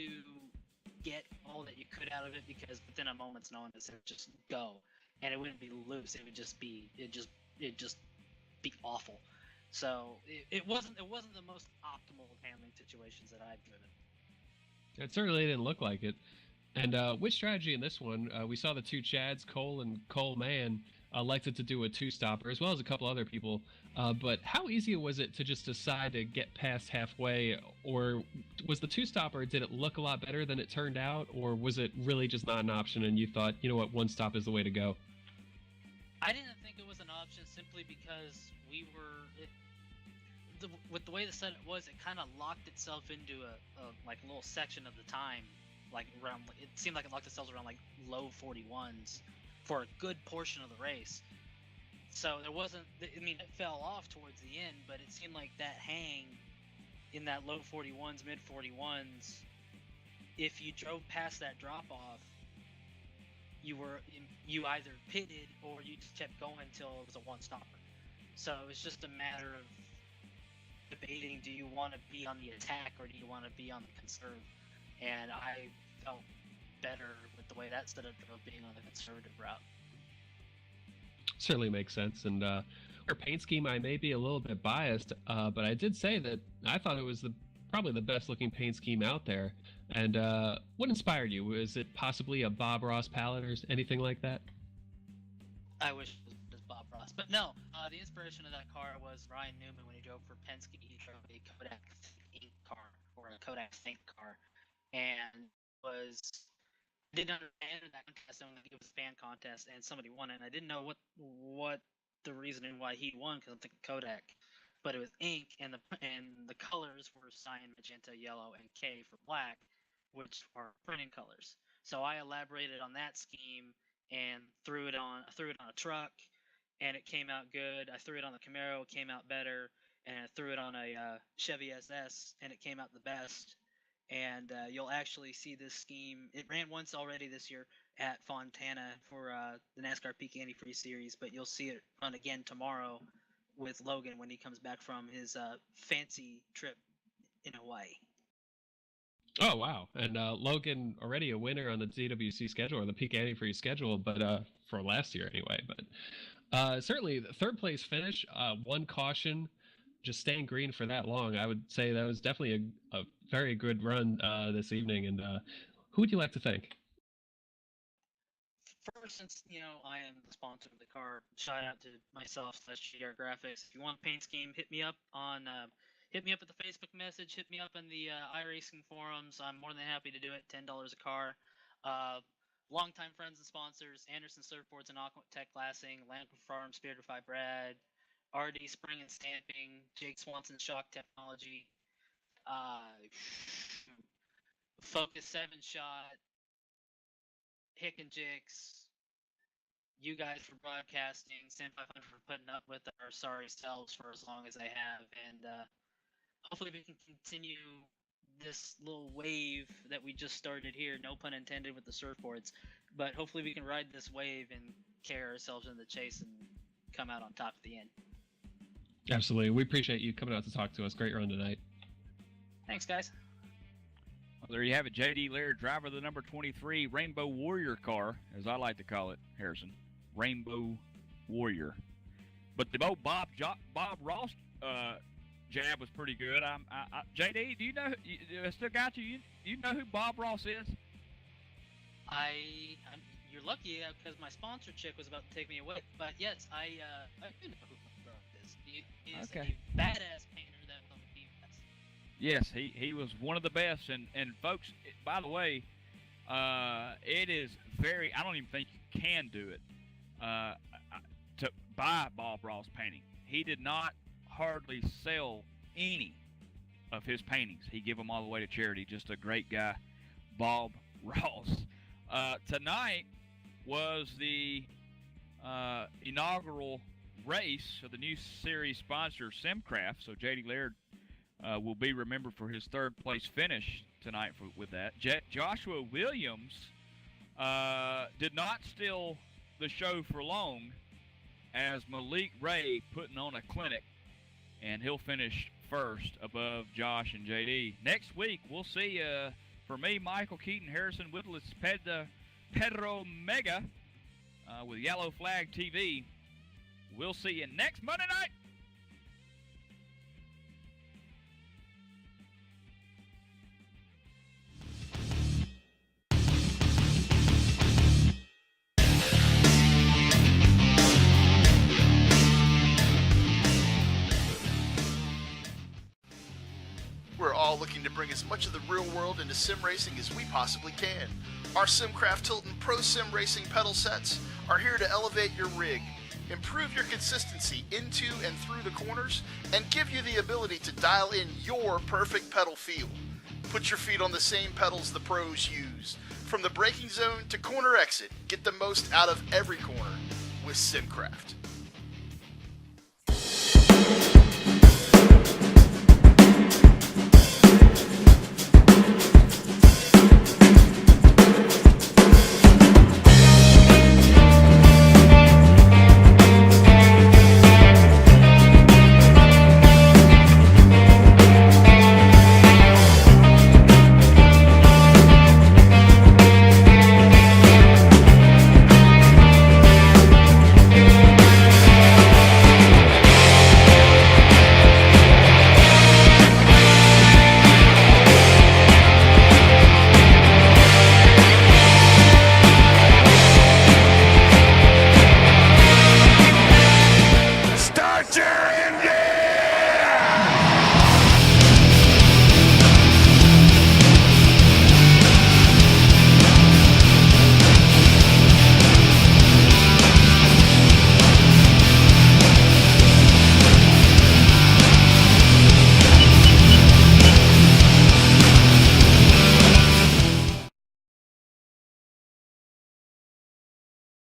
get all that you could out of it, because within a moment's notice it would just go, and it wouldn't be loose. It would just be be awful. So it wasn't the most optimal handling situations that I've driven. It certainly didn't look like it. And with strategy in this one, we saw the two Chads, Cole and Cole Mann, elected to do a two-stopper, as well as a couple other people. But how easy was it to just decide to get past halfway? Or was the two-stopper, did it look a lot better than it turned out? Or was it really just not an option and you thought, you know what, one stop is the way to go? I didn't think it was an option simply because with the way the setup was, it kind of locked itself into a little section of the time. Like around, it seemed like it locked itself around like low 41s for a good portion of the race. So there wasn't, I mean, it fell off towards the end, but it seemed like that hang in that low 41s, mid 41s, if you drove past that drop off, you either pitted or you just kept going until it was a one stopper. So it was just a matter of debating, do you want to be on the attack or do you want to be on the conserve? And I felt better with the way that setup drove, being on the conservative route. Certainly makes sense. And our paint scheme, I may be a little bit biased, but I did say that I thought it was probably the best looking paint scheme out there. And what inspired you? Was it possibly a Bob Ross palette or anything like that? I wish it was Bob Ross, but no. The inspiration of that car was Ryan Newman when he drove for Penske. He drove a Kodak Ink car, or a Kodak Think car, and didn't understand that contest. It was a fan contest, and somebody won it. And I didn't know what the reasoning why he won, because I'm thinking Kodak, but it was ink, and the colors were cyan, magenta, yellow, and K for black, which are printing colors. So I elaborated on that scheme and threw it on a truck, and it came out good. I threw it on the Camaro, it came out better, and I threw it on a Chevy SS, and it came out the best. And you'll actually see this scheme. It ran once already this year at Fontana for the NASCAR Peak Antifreeze Series, but you'll see it run again tomorrow with Logan when he comes back from his fancy trip in Hawaii. Oh wow! And Logan already a winner on the ZWC schedule or the Peak Antifreeze schedule, but for last year anyway. But certainly the third place finish, one caution, just staying green for that long. I would say that was definitely a very good run this evening. And who would you like to thank? First, since I am the sponsor of the car, shout out to myself / GR Graphics. If you want a paint scheme, hit me up at the Facebook message. Hit me up in the iRacing forums. I'm more than happy to do it. $10 a car. Longtime friends and sponsors: Anderson Surfboards and Aqua Tech Glassing, Land Farm, Spiritify Brad, RD Spring and Stamping, Jake Swanson Shock Technology, Focus 7 Shot, Hick and Jix, you guys for broadcasting, Sim500 for putting up with our sorry selves for as long as they have, and hopefully we can continue this little wave that we just started here, no pun intended with the surfboards, but hopefully we can ride this wave and carry ourselves in the chase and come out on top at the end. Absolutely. We appreciate you coming out to talk to us. Great run tonight. Thanks, guys. Well, there you have it. J.D. Laird, driver of the number 23 Rainbow Warrior car, as I like to call it, Harrison. Rainbow Warrior. But the old Bob Ross jab was pretty good. J.D., do you know? I still got you. You know who Bob Ross is? You're lucky because my sponsor chick was about to take me away. But yes, I do know who Bob Ross is. He is Okay. a badass painter that was on the team. Yes, he was one of the best. And folks, by the way, it is very, I don't even think you can do it, to buy Bob Ross painting. He did not hardly sell any of his paintings. He gave them all the way to charity. Just a great guy, Bob Ross. Tonight was the inaugural race of the new series sponsor, Sim500. So J.D. Laird will be remembered for his third place finish tonight with that. Joshua Williams did not steal the show for long, as Malik Ray putting on a clinic, and he'll finish first above Josh and JD. Next week, we'll see, for me, Michael Keaton, Harrison Whittless, Pedro Mega with Yellow Flag TV. We'll see you next Monday night. We're all looking to bring as much of the real world into sim racing as we possibly can. Our Simcraft Tilton Pro Sim Racing pedal sets are here to elevate your rig, improve your consistency into and through the corners, and give you the ability to dial in your perfect pedal feel. Put your feet on the same pedals the pros use. From the braking zone to corner exit, get the most out of every corner with Simcraft.